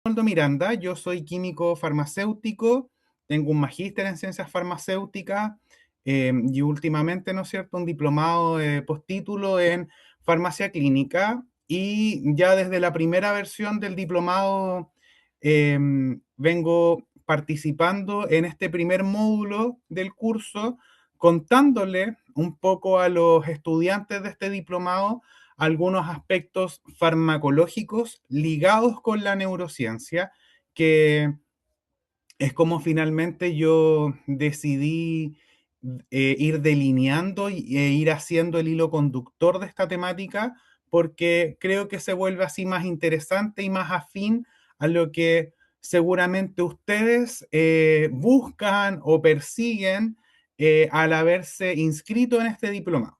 Arnoldo Miranda, yo soy químico farmacéutico, tengo un magíster en ciencias farmacéuticas y últimamente, ¿no es cierto?, un diplomado de postítulo en farmacia clínica y ya desde la primera versión del diplomado vengo participando en este primer módulo del curso, contándole un poco a los estudiantes de este diplomado algunos aspectos farmacológicos ligados con la neurociencia, que es como finalmente yo decidí ir delineando e ir haciendo el hilo conductor de esta temática, porque creo que se vuelve así más interesante y más afín a lo que seguramente ustedes buscan o persiguen al haberse inscrito en este diplomado.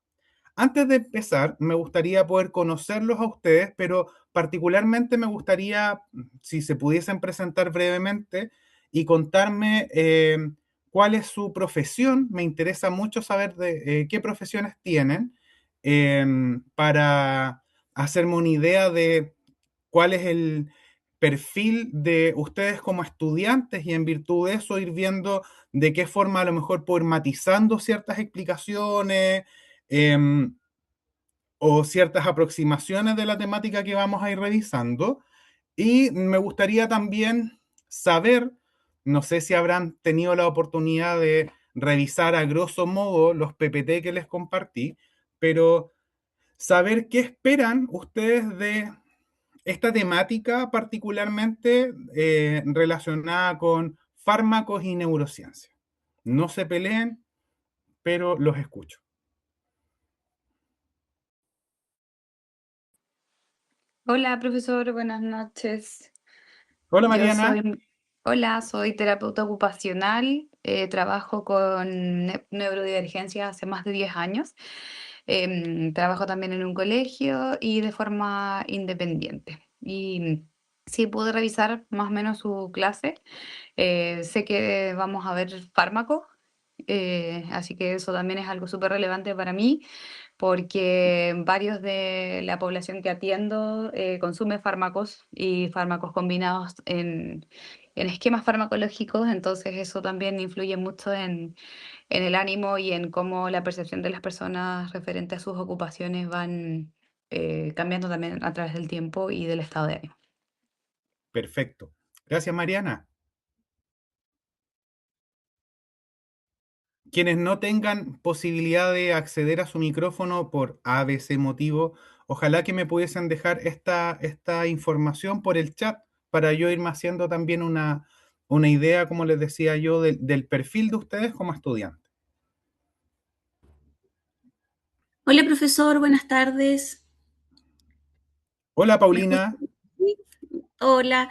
Antes de empezar, me gustaría poder conocerlos a ustedes, pero particularmente me gustaría, si se pudiesen presentar brevemente y contarme cuál es su profesión. Me interesa mucho saber de qué profesiones tienen para hacerme una idea de cuál es el perfil de ustedes como estudiantes y en virtud de eso ir viendo de qué forma a lo mejor puedo ir matizando ciertas explicaciones. em, o ciertas aproximaciones de la temática que vamos a ir revisando. Y me gustaría también saber, no sé si habrán tenido la oportunidad de revisar a grosso modo los PPT que les compartí, pero saber qué esperan ustedes de esta temática particularmente relacionada con fármacos y neurociencia. No se peleen, pero los escucho. Hola, profesor, buenas noches. Hola Yo Mariana. soy, hola, soy terapeuta ocupacional, trabajo con neurodivergencia hace más de 10 años. Trabajo también en un colegio y de forma independiente. Y sí, pude revisar más o menos su clase. Sé que vamos a ver fármacos, así que eso también es algo súper relevante para mí porque varios de la población que atiendo consume fármacos y fármacos combinados en esquemas farmacológicos, entonces eso también influye mucho en el ánimo y en cómo la percepción de las personas referente a sus ocupaciones van cambiando también a través del tiempo y del estado de ánimo. Perfecto. Gracias Mariana. Quienes no tengan posibilidad de acceder a su micrófono por ABC motivo, ojalá que me pudiesen dejar esta información por el chat para yo irme haciendo también una idea, como les decía yo, del perfil de ustedes como estudiantes. Hola, profesor, buenas tardes. Hola ¿Me escucha? Paulina. Sí. Hola,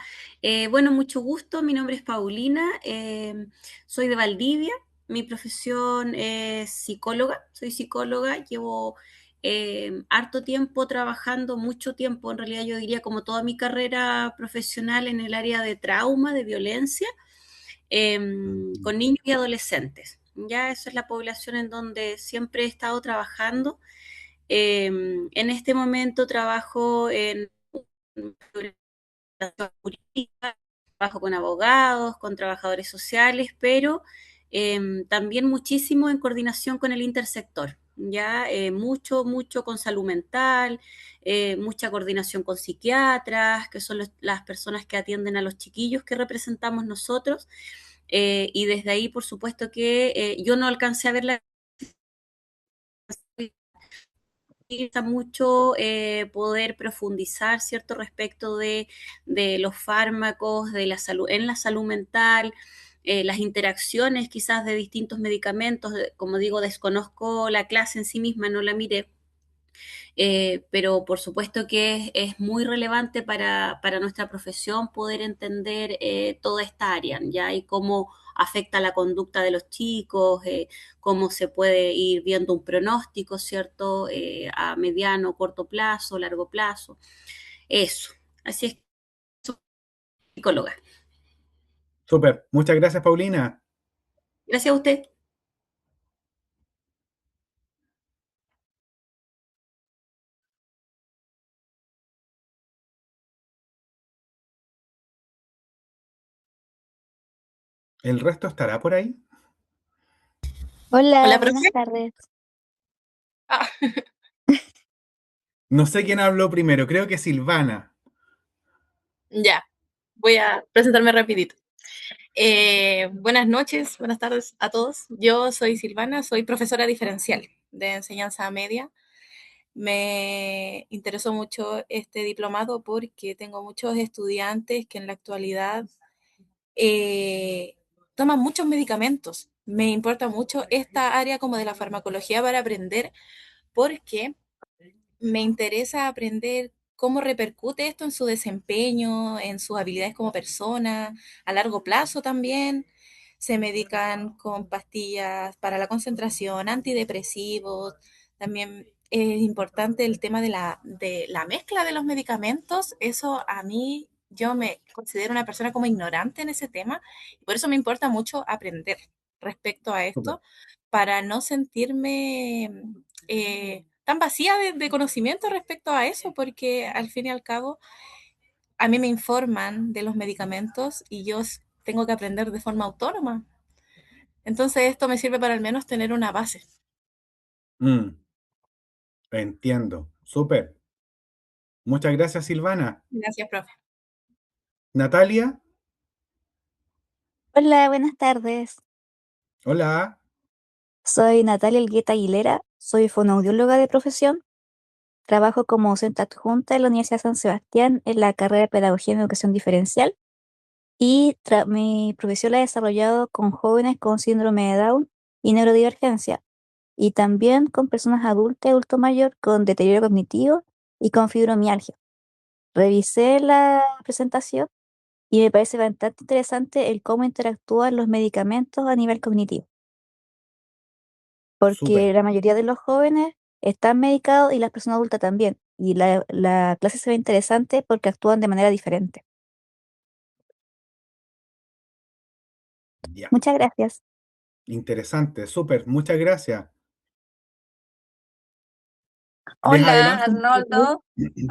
bueno, mucho gusto. Mi nombre es Paulina, soy de Valdivia. Mi profesión es psicóloga, soy psicóloga, llevo harto tiempo trabajando, mucho tiempo, en realidad yo diría como toda mi carrera profesional en el área de trauma, de violencia, con niños y adolescentes. Ya esa es la población en donde siempre he estado trabajando. En este momento trabajo en jurídica, trabajo con abogados, con trabajadores sociales, pero también muchísimo en coordinación con el intersector, ya mucho con salud mental, mucha coordinación con psiquiatras, que son las personas que atienden a los chiquillos que representamos nosotros, y desde ahí, por supuesto que yo no alcancé a ver la interesa mucho poder profundizar, ¿cierto?, respecto de los fármacos, de la salud, en la salud mental, las interacciones quizás de distintos medicamentos. Como digo, desconozco la clase en sí misma, no la miré, pero por supuesto que es muy relevante para nuestra profesión poder entender toda esta área, ¿ya? Y cómo afecta la conducta de los chicos, cómo se puede ir viendo un pronóstico, ¿cierto? A mediano, corto plazo, largo plazo. Eso. Así es, soy psicóloga. Súper. Muchas gracias Paulina. Gracias a usted. ¿El resto estará por ahí? Hola, Hola, buenas profe. tardes. Ah, No sé quién habló primero, creo que Silvana. ya, voy a presentarme rapidito. Buenas noches, buenas tardes a todos. Yo soy Silvana, soy profesora diferencial de enseñanza media. Me interesó mucho este diplomado porque tengo muchos estudiantes que en la actualidad eh, toman muchos medicamentos. Me importa mucho esta área como de la farmacología para aprender porque me interesa aprender cómo repercute esto en su desempeño, en sus habilidades como persona, a largo plazo también. Se medican con pastillas para la concentración, antidepresivos. También es importante el tema de la mezcla de los medicamentos. Eso a mí, yo me considero una persona como ignorante en ese tema. Y por eso me importa mucho aprender respecto a Súper. esto, para no sentirme tan vacía de conocimiento respecto a eso, porque al fin y al cabo a mí me informan de los medicamentos y yo tengo que aprender de forma autónoma. Entonces esto me sirve para al menos tener una base. Mm, entiendo. Súper. Muchas gracias, Silvana. Gracias, profe. Natalia, Hola, buenas tardes. hola. Soy Natalia Elgueta Aguilera, soy fonoaudióloga de profesión. Trabajo como docente adjunta en la Universidad San Sebastián en la carrera de Pedagogía en Educación Diferencial y mi profesión la he desarrollado con jóvenes con síndrome de Down y neurodivergencia y también con personas adultas y adulto mayor con deterioro cognitivo y con fibromialgia. Revisé la presentación y me parece bastante interesante el cómo interactúan los medicamentos a nivel cognitivo, Súper. porque la mayoría de los jóvenes están medicados y las personas adultas también, y la clase se ve interesante porque actúan de manera diferente. Ya. Muchas gracias. Interesante. Súper. Muchas gracias. Les Hola, adelanto un poco. Arnoldo.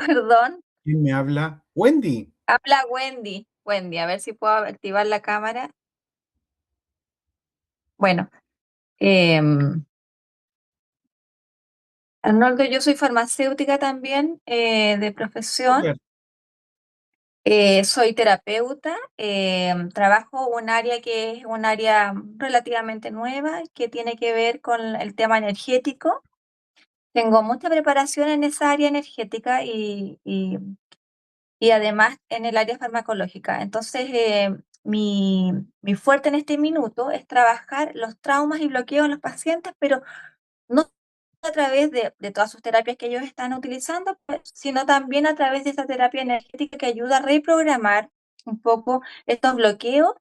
Perdón. ¿Quién me habla? Wendy. Habla Wendy. Wendy, a ver si puedo activar la cámara. Bueno, em, Arnoldo, yo soy farmacéutica también de profesión. Súper. Soy terapeuta. Trabajo un área que es un área relativamente nueva que tiene que ver con el tema energético. Tengo mucha preparación en esa área energética y además en el área farmacológica. Entonces, mi fuerte en este minuto es trabajar los traumas y bloqueos en los pacientes, pero no a través de todas sus terapias que ellos están utilizando, pues, sino también a través de esa terapia energética que ayuda a reprogramar un poco estos bloqueos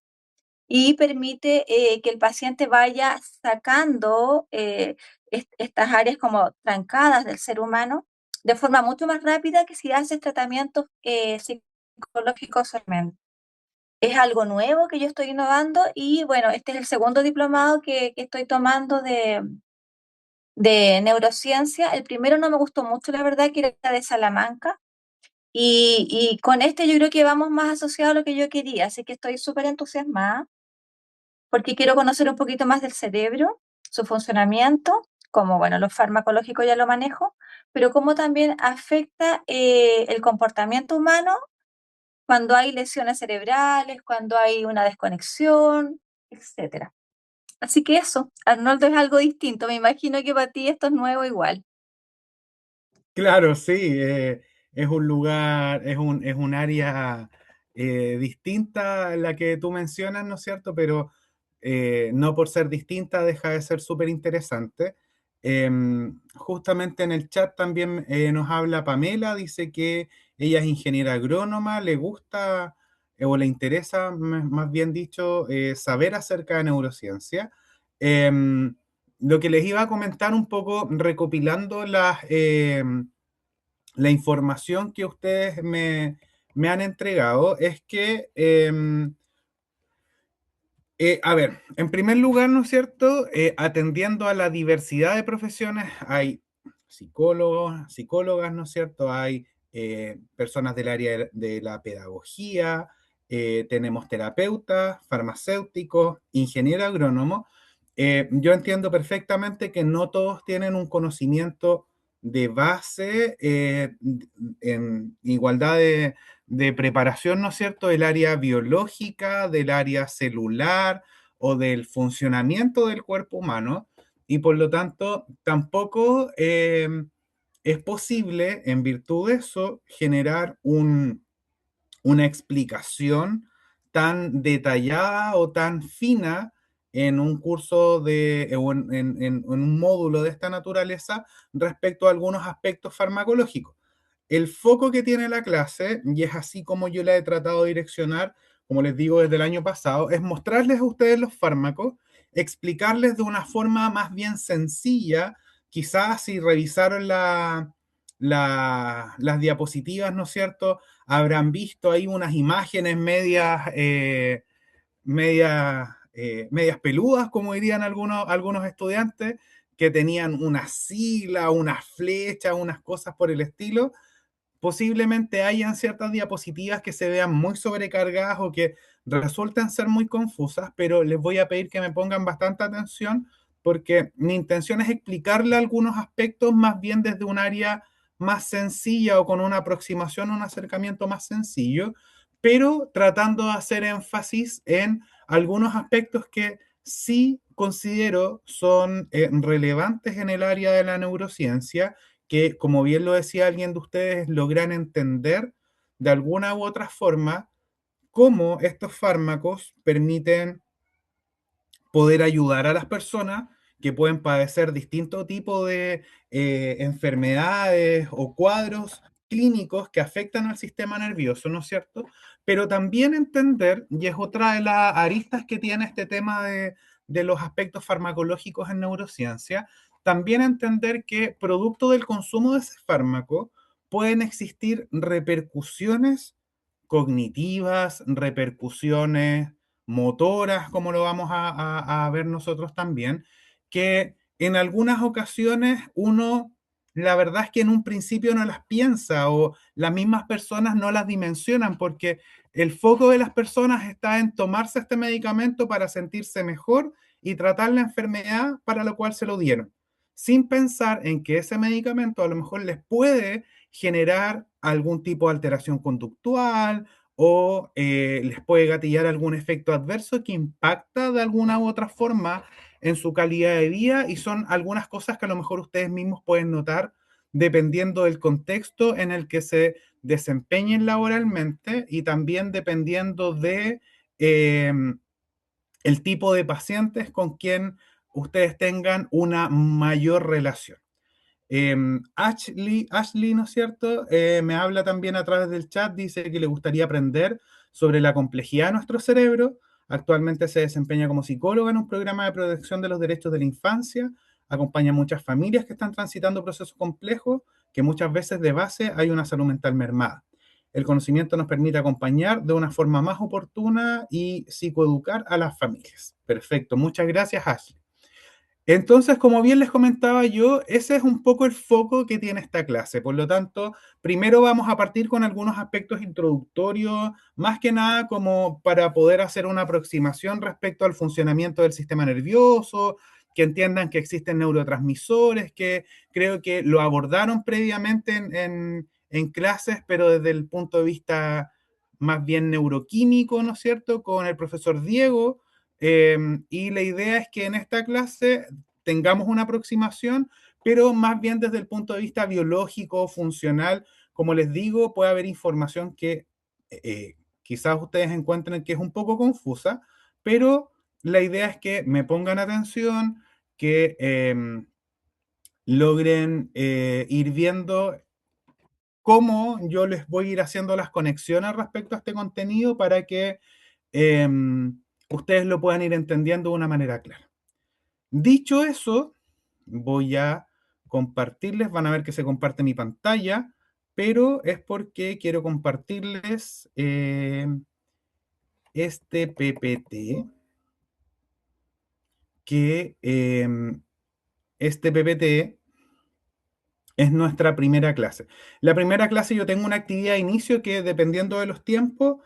y permite que el paciente vaya sacando estas áreas como trancadas del ser humano de forma mucho más rápida que si haces tratamientos psicológicos solamente. Es algo nuevo que yo estoy innovando y bueno, este es el segundo diplomado que estoy tomando de neurociencia. El primero no me gustó mucho, la verdad, que era de Salamanca. Y con este yo creo que vamos más asociado a lo que yo quería, así que estoy súper entusiasmada porque quiero conocer un poquito más del cerebro, su funcionamiento, como, bueno, lo farmacológico ya lo manejo, pero cómo también afecta el comportamiento humano cuando hay lesiones cerebrales, cuando hay una desconexión, etcétera. Así que eso, Arnoldo, es algo distinto. Me imagino que para ti esto es nuevo igual. Claro, sí, es un lugar, es un área distinta a la que tú mencionas, ¿no es cierto? Pero no por ser distinta deja de ser súper interesante. Justamente en el chat también nos habla Pamela, dice que ella es ingeniera agrónoma, le gusta o le interesa, más bien dicho, saber acerca de neurociencia. Em, lo que les iba a comentar un poco, recopilando la información que ustedes me han entregado, es que, a ver, en primer lugar, ¿no es cierto? Atendiendo a la diversidad de profesiones, hay psicólogos, psicólogas, ¿no es cierto? Hay personas del área de la pedagogía, tenemos terapeutas, farmacéuticos, ingeniero agrónomo. Yo entiendo perfectamente que no todos tienen un conocimiento de base en igualdad de preparación, ¿no es cierto?, del área biológica, del área celular o del funcionamiento del cuerpo humano, y por lo tanto tampoco es posible, en virtud de eso, generar una explicación tan detallada o tan fina en un curso o en un módulo de esta naturaleza respecto a algunos aspectos farmacológicos. El foco que tiene la clase, y es así como yo la he tratado de direccionar, como les digo desde el año pasado, es mostrarles a ustedes los fármacos, explicarles de una forma más bien sencilla, quizás si revisaron las diapositivas, ¿no es cierto?, habrán visto ahí unas imágenes medias peludas, como dirían algunos estudiantes, que tenían una sigla, unas flechas, unas cosas por el estilo. Posiblemente hayan ciertas diapositivas que se vean muy sobrecargadas o que resulten ser muy confusas, pero les voy a pedir que me pongan bastante atención porque mi intención es explicarle algunos aspectos más bien desde un área más sencilla o con una aproximación, un acercamiento más sencillo, pero tratando de hacer énfasis en algunos aspectos que sí considero son relevantes en el área de la neurociencia, que, como bien lo decía alguien de ustedes, logran entender de alguna u otra forma cómo estos fármacos permiten poder ayudar a las personas que pueden padecer distintos tipos de enfermedades o cuadros clínicos que afectan al sistema nervioso, ¿no es cierto? Pero también entender, y es otra de las aristas que tiene este tema de los aspectos farmacológicos en neurociencia, también entender que producto del consumo de ese fármaco pueden existir repercusiones cognitivas, repercusiones motoras, como lo vamos a ver nosotros también, que en algunas ocasiones uno, la verdad es que en un principio no las piensa o las mismas personas no las dimensionan porque el foco de las personas está en tomarse este medicamento para sentirse mejor y tratar la enfermedad para lo cual se lo dieron, sin pensar en que ese medicamento a lo mejor les puede generar algún tipo de alteración conductual o les puede gatillar algún efecto adverso que impacta de alguna u otra forma en su calidad de vida, y son algunas cosas que a lo mejor ustedes mismos pueden notar dependiendo del contexto en el que se desempeñen laboralmente y también dependiendo de eh, el tipo de pacientes con quien ustedes tengan una mayor relación. Ashley, ¿no es cierto? Me habla también a través del chat, dice que le gustaría aprender sobre la complejidad de nuestro cerebro. Actualmente se desempeña como psicóloga en un programa de protección de los derechos de la infancia. Acompaña a muchas familias que están transitando procesos complejos, que muchas veces de base hay una salud mental mermada. El conocimiento nos permite acompañar de una forma más oportuna y psicoeducar a las familias. Perfecto, muchas gracias, Ashley. Entonces, como bien les comentaba yo, ese es un poco el foco que tiene esta clase. Por lo tanto, primero vamos a partir con algunos aspectos introductorios, más que nada como para poder hacer una aproximación respecto al funcionamiento del sistema nervioso, que entiendan que existen neurotransmisores, que creo que lo abordaron previamente en clases, pero desde el punto de vista más bien neuroquímico, ¿no es cierto?, con el profesor Diego. Y la idea es que en esta clase tengamos una aproximación, pero más bien desde el punto de vista biológico, funcional. Como les digo, puede haber información que quizás ustedes encuentren que es un poco confusa, pero la idea es que me pongan atención, que logren ir viendo cómo yo les voy a ir haciendo las conexiones respecto a este contenido para que ustedes lo puedan ir entendiendo de una manera clara. Dicho eso, voy a compartirles, van a ver que se comparte mi pantalla, pero es porque quiero compartirles este PPT, que este PPT es nuestra primera clase. La primera clase yo tengo una actividad de inicio que dependiendo de los tiempos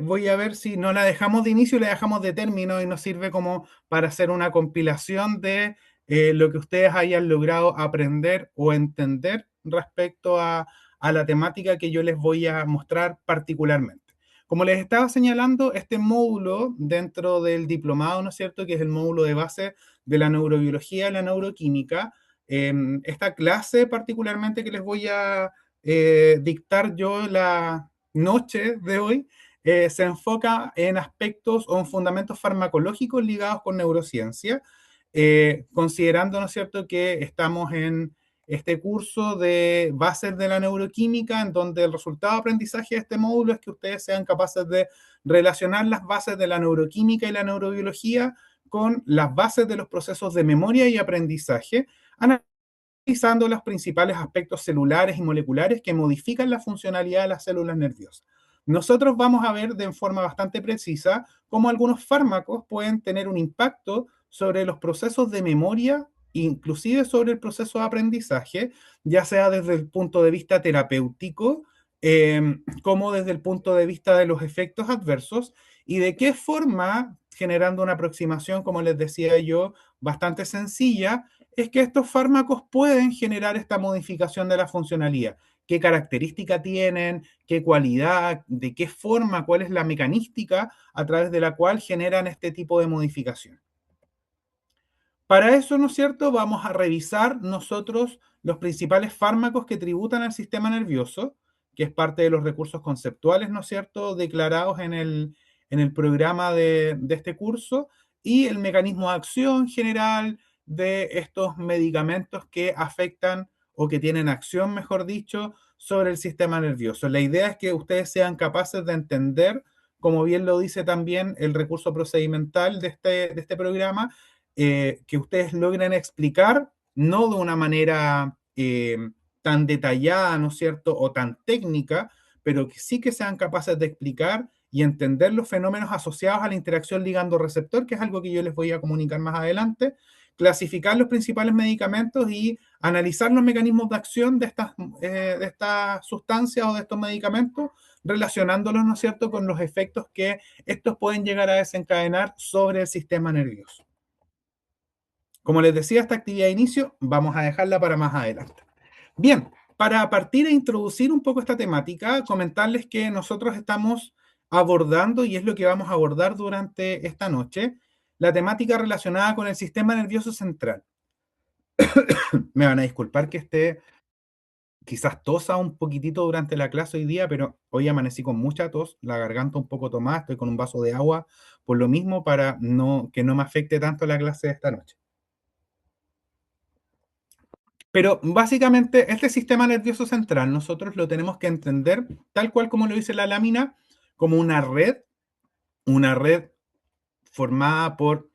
voy a ver si no la dejamos de inicio y la dejamos de término y nos sirve como para hacer una compilación de lo que ustedes hayan logrado aprender o entender respecto a la temática que yo les voy a mostrar particularmente. Como les estaba señalando, este módulo dentro del diplomado, ¿no es cierto?, que es el módulo de base de la neurobiología y la neuroquímica, esta clase particularmente que les voy a dictar yo la noche de hoy, se enfoca en aspectos o en fundamentos farmacológicos ligados con neurociencia, considerando, ¿no es cierto?, que estamos en este curso de bases de la neuroquímica, en donde el resultado de aprendizaje de este módulo es que ustedes sean capaces de relacionar las bases de la neuroquímica y la neurobiología con las bases de los procesos de memoria y aprendizaje, analizando los principales aspectos celulares y moleculares que modifican la funcionalidad de las células nerviosas. Nosotros vamos a ver de forma bastante precisa cómo algunos fármacos pueden tener un impacto sobre los procesos de memoria, inclusive sobre el proceso de aprendizaje, ya sea desde el punto de vista terapéutico, como desde el punto de vista de los efectos adversos, y de qué forma, generando una aproximación, como les decía yo, bastante sencilla, es que estos fármacos pueden generar esta modificación de la funcionalidad. ¿Qué característica tienen? ¿Qué cualidad? ¿De qué forma? ¿Cuál es la mecanística a través de la cual generan este tipo de modificación? Para eso, ¿no es cierto?, vamos a revisar nosotros los principales fármacos que tributan al sistema nervioso, que es parte de los recursos conceptuales, ¿no es cierto?, declarados en el programa de este curso, y el mecanismo de acción general de estos medicamentos que afectan o que tienen acción, mejor dicho, sobre el sistema nervioso. La idea es que ustedes sean capaces de entender, como bien lo dice también el recurso procedimental de este programa, que ustedes logren explicar, no de una manera tan detallada, ¿no es cierto?, o tan técnica, pero que sí que sean capaces de explicar y entender los fenómenos asociados a la interacción ligando-receptor, que es algo que yo les voy a comunicar más adelante, clasificar los principales medicamentos y analizar los mecanismos de acción de estas sustancias o de estos medicamentos, relacionándolos, ¿no es cierto?, con los efectos que estos pueden llegar a desencadenar sobre el sistema nervioso. Como les decía, esta actividad de inicio vamos a dejarla para más adelante. Bien, para partir a introducir un poco esta temática, comentarles que nosotros estamos abordando, y es lo que vamos a abordar durante esta noche, la temática relacionada con el sistema nervioso central. Me van a disculpar que esté quizás tosa un poquitito durante la clase hoy día, pero hoy amanecí con mucha tos, la garganta un poco tomada, estoy con un vaso de agua, por lo mismo, para que no me afecte tanto la clase de esta noche. Pero básicamente este sistema nervioso central nosotros lo tenemos que entender tal cual como lo dice la lámina, como una red formada por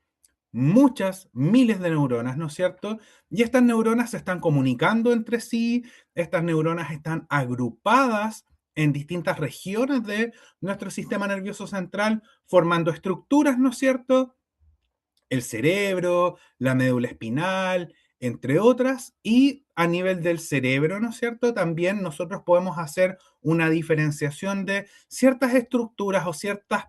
muchas miles de neuronas, ¿no es cierto? Y estas neuronas se están comunicando entre sí, estas neuronas están agrupadas en distintas regiones de nuestro sistema nervioso central, formando estructuras, ¿no es cierto? El cerebro, la médula espinal, entre otras, y a nivel del cerebro, ¿no es cierto? También nosotros podemos hacer una diferenciación de ciertas estructuras o ciertas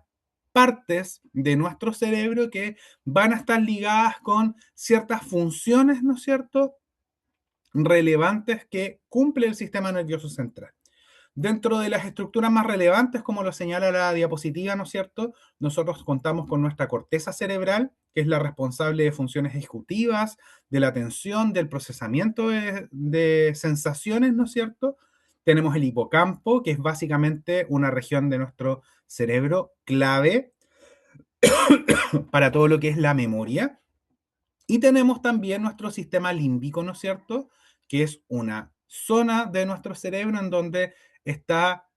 partes de nuestro cerebro que van a estar ligadas con ciertas funciones, ¿no es cierto?, relevantes que cumple el sistema nervioso central. Dentro de las estructuras más relevantes, como lo señala la diapositiva, ¿no es cierto?, nosotros contamos con nuestra corteza cerebral, que es la responsable de funciones ejecutivas, de la atención, del procesamiento de sensaciones, ¿no es cierto? Tenemos el hipocampo, que es básicamente una región de nuestro cerebro clave para todo lo que es la memoria. Y tenemos también nuestro sistema límbico, ¿no es cierto?, que es una zona de nuestro cerebro en donde está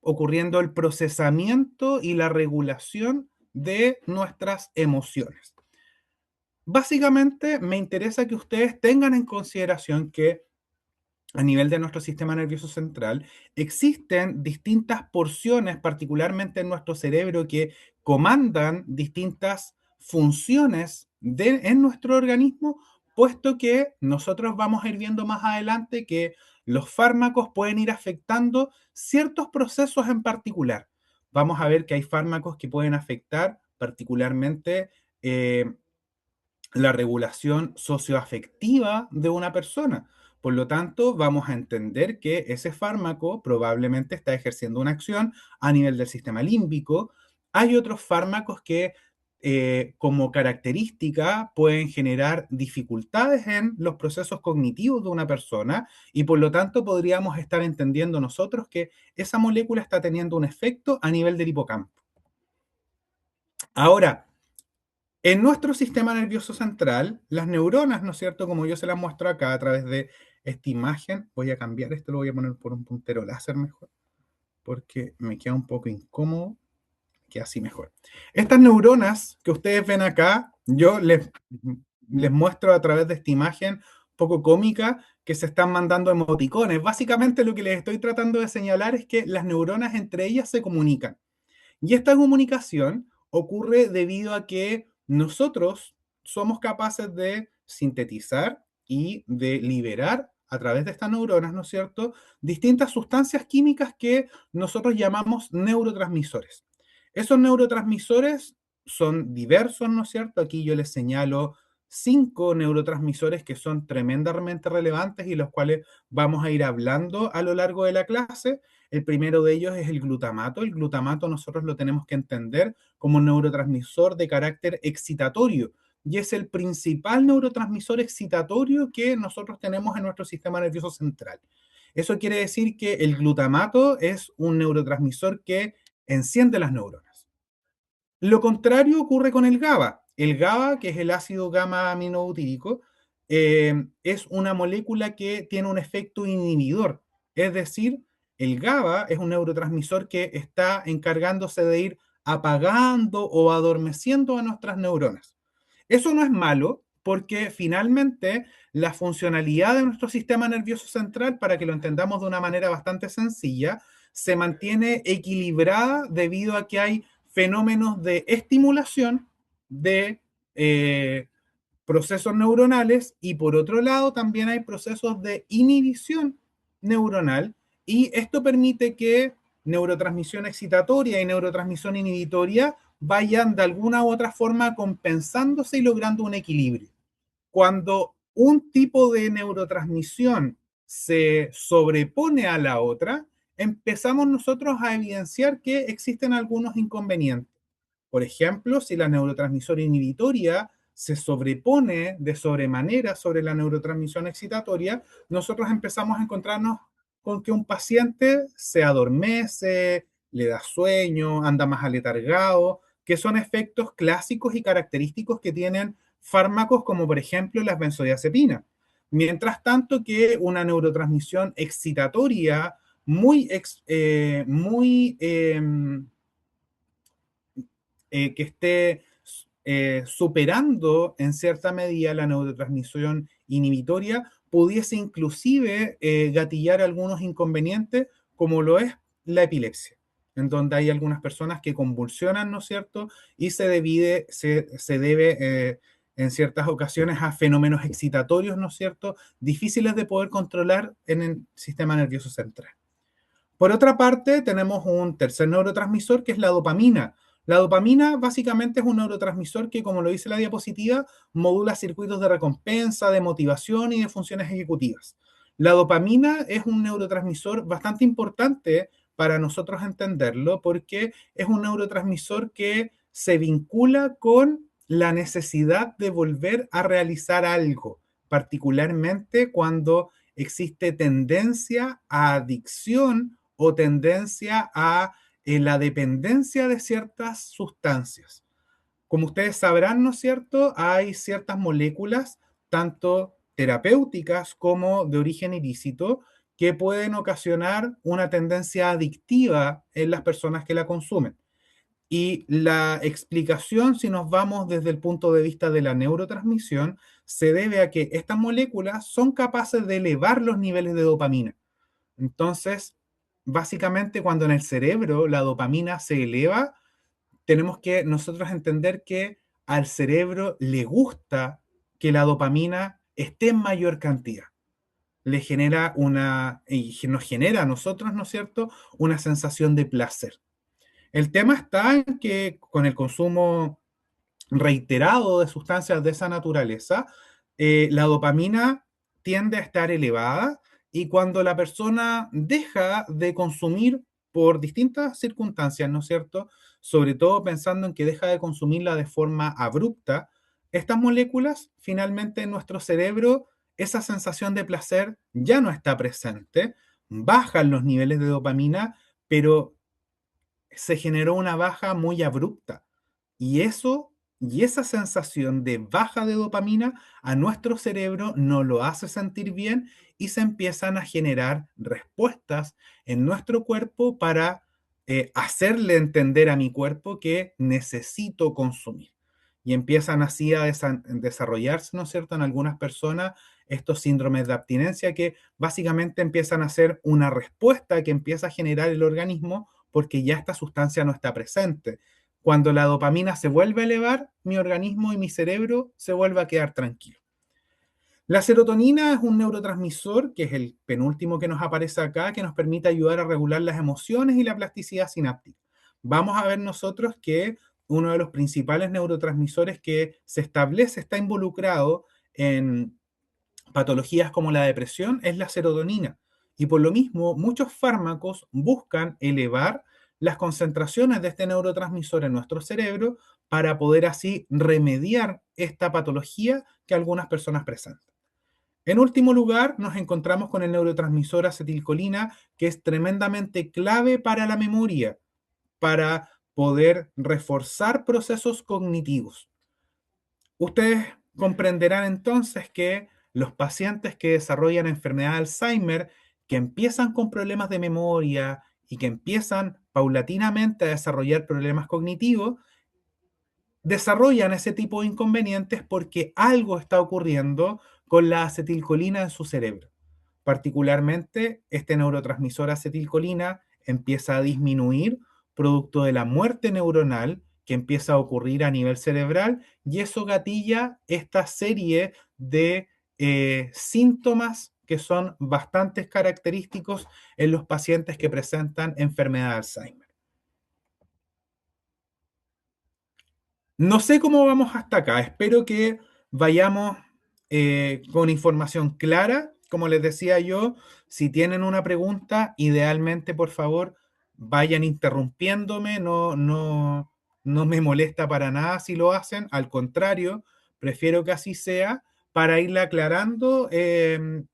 ocurriendo el procesamiento y la regulación de nuestras emociones. Básicamente, me interesa que ustedes tengan en consideración que a nivel de nuestro sistema nervioso central existen distintas porciones, particularmente en nuestro cerebro, que comandan distintas funciones en nuestro organismo, puesto que nosotros vamos a ir viendo más adelante que los fármacos pueden ir afectando ciertos procesos en particular. vamos a ver que hay fármacos que pueden afectar particularmente la regulación socioafectiva de una persona. Por lo tanto, vamos a entender que ese fármaco probablemente está ejerciendo una acción a nivel del sistema límbico. Hay otros fármacos que, como característica, pueden generar dificultades en los procesos cognitivos de una persona y por lo tanto podríamos estar entendiendo nosotros que esa molécula está teniendo un efecto a nivel del hipocampo. Ahora, en nuestro sistema nervioso central, las neuronas, ¿no es cierto? Como yo se las muestro acá a través de esta imagen, voy a cambiar esto, lo voy a poner por un puntero láser mejor, porque me queda un poco incómodo, queda así mejor. Estas neuronas que ustedes ven acá, yo les muestro a través de esta imagen un poco cómica que se están mandando emoticones. Básicamente lo que les estoy tratando de señalar es que las neuronas entre ellas se comunican. Y esta comunicación ocurre debido a que nosotros somos capaces de sintetizar y de liberar a través de estas neuronas, ¿no es cierto?, distintas sustancias químicas que nosotros llamamos neurotransmisores. Esos neurotransmisores son diversos, ¿no es cierto? Aquí yo les señalo 5 neurotransmisores que son tremendamente relevantes y los cuales vamos a ir hablando a lo largo de la clase. El primero de ellos es el glutamato. El glutamato nosotros lo tenemos que entender como un neurotransmisor de carácter excitatorio y es el principal neurotransmisor excitatorio que nosotros tenemos en nuestro sistema nervioso central. Eso quiere decir que el glutamato es un neurotransmisor que enciende las neuronas. Lo contrario ocurre con el GABA. El GABA, que es el ácido gamma aminobutírico, es una molécula que tiene un efecto inhibidor. Es decir, el GABA es un neurotransmisor que está encargándose de ir apagando o adormeciendo a nuestras neuronas. Eso no es malo porque finalmente la funcionalidad de nuestro sistema nervioso central, para que lo entendamos de una manera bastante sencilla, se mantiene equilibrada debido a que hay fenómenos de estimulación de procesos neuronales y por otro lado también hay procesos de inhibición neuronal y esto permite que neurotransmisión excitatoria y neurotransmisión inhibitoria vayan de alguna u otra forma compensándose y logrando un equilibrio. Cuando un tipo de neurotransmisión se sobrepone a la otra, empezamos nosotros a evidenciar que existen algunos inconvenientes. Por ejemplo, si la neurotransmisora inhibitoria se sobrepone de sobremanera sobre la neurotransmisión excitatoria, nosotros empezamos a encontrarnos con que un paciente se adormece, le da sueño, anda más aletargado, que son efectos clásicos y característicos que tienen fármacos como por ejemplo las benzodiazepinas. Mientras tanto que una neurotransmisión excitatoria que esté superando en cierta medida la neurotransmisión inhibitoria, pudiese inclusive gatillar algunos inconvenientes, como lo es la epilepsia, en donde hay algunas personas que convulsionan, ¿no es cierto? Y se debe en ciertas ocasiones a fenómenos excitatorios, ¿no es cierto? Difíciles de poder controlar en el sistema nervioso central. Por otra parte, tenemos un tercer neurotransmisor que es la dopamina. La dopamina básicamente es un neurotransmisor que, como lo dice la diapositiva, modula circuitos de recompensa, de motivación y de funciones ejecutivas. La dopamina es un neurotransmisor bastante importante para nosotros entenderlo porque es un neurotransmisor que se vincula con la necesidad de volver a realizar algo, particularmente cuando existe tendencia a adicción o tendencia a la dependencia de ciertas sustancias. Como ustedes sabrán, ¿no es cierto? Hay ciertas moléculas, tanto terapéuticas como de origen ilícito, que pueden ocasionar una tendencia adictiva en las personas que la consumen. Y la explicación, si nos vamos desde el punto de vista de la neurotransmisión, se debe a que estas moléculas son capaces de elevar los niveles de dopamina. Entonces, básicamente cuando en el cerebro la dopamina se eleva, tenemos que nosotros entender que al cerebro le gusta que la dopamina esté en mayor cantidad. Le genera y nos genera a nosotros, ¿no es cierto?, una sensación de placer. El tema está en que con el consumo reiterado de sustancias de esa naturaleza, la dopamina tiende a estar elevada y cuando la persona deja de consumir por distintas circunstancias, ¿no es cierto? Sobre todo pensando en que deja de consumirla de forma abrupta, estas moléculas finalmente en nuestro cerebro, esa sensación de placer ya no está presente, bajan los niveles de dopamina, pero se generó una baja muy abrupta. Y eso, y esa sensación de baja de dopamina a nuestro cerebro no lo hace sentir bien y se empiezan a generar respuestas en nuestro cuerpo para hacerle entender a mi cuerpo que necesito consumir. Y empiezan así a desarrollarse, ¿no es cierto?, en algunas personas estos síndromes de abstinencia que básicamente empiezan a ser una respuesta que empieza a generar el organismo porque ya esta sustancia no está presente. Cuando la dopamina se vuelve a elevar, mi organismo y mi cerebro se vuelve a quedar tranquilo. La serotonina es un neurotransmisor, que es el penúltimo que nos aparece acá, que nos permite ayudar a regular las emociones y la plasticidad sináptica. Vamos a ver nosotros que uno de los principales neurotransmisores que se establece, está involucrado en patologías como la depresión, es la serotonina. Y por lo mismo, muchos fármacos buscan elevar las concentraciones de este neurotransmisor en nuestro cerebro para poder así remediar esta patología que algunas personas presentan. En último lugar, nos encontramos con el neurotransmisor acetilcolina, que es tremendamente clave para la memoria, para poder reforzar procesos cognitivos. Ustedes comprenderán entonces que los pacientes que desarrollan enfermedad de Alzheimer, que empiezan con problemas de memoria y que empiezan paulatinamente a desarrollar problemas cognitivos, desarrollan ese tipo de inconvenientes porque algo está ocurriendo con la acetilcolina en su cerebro. Particularmente, este neurotransmisor acetilcolina empieza a disminuir producto de la muerte neuronal que empieza a ocurrir a nivel cerebral y eso gatilla esta serie de síntomas que son bastante característicos en los pacientes que presentan enfermedad de Alzheimer. No sé cómo vamos hasta acá, espero que vayamos con información clara. Como les decía yo, si tienen una pregunta, idealmente, por favor, vayan interrumpiéndome, no me molesta para nada si lo hacen, al contrario, prefiero que así sea para irla aclarando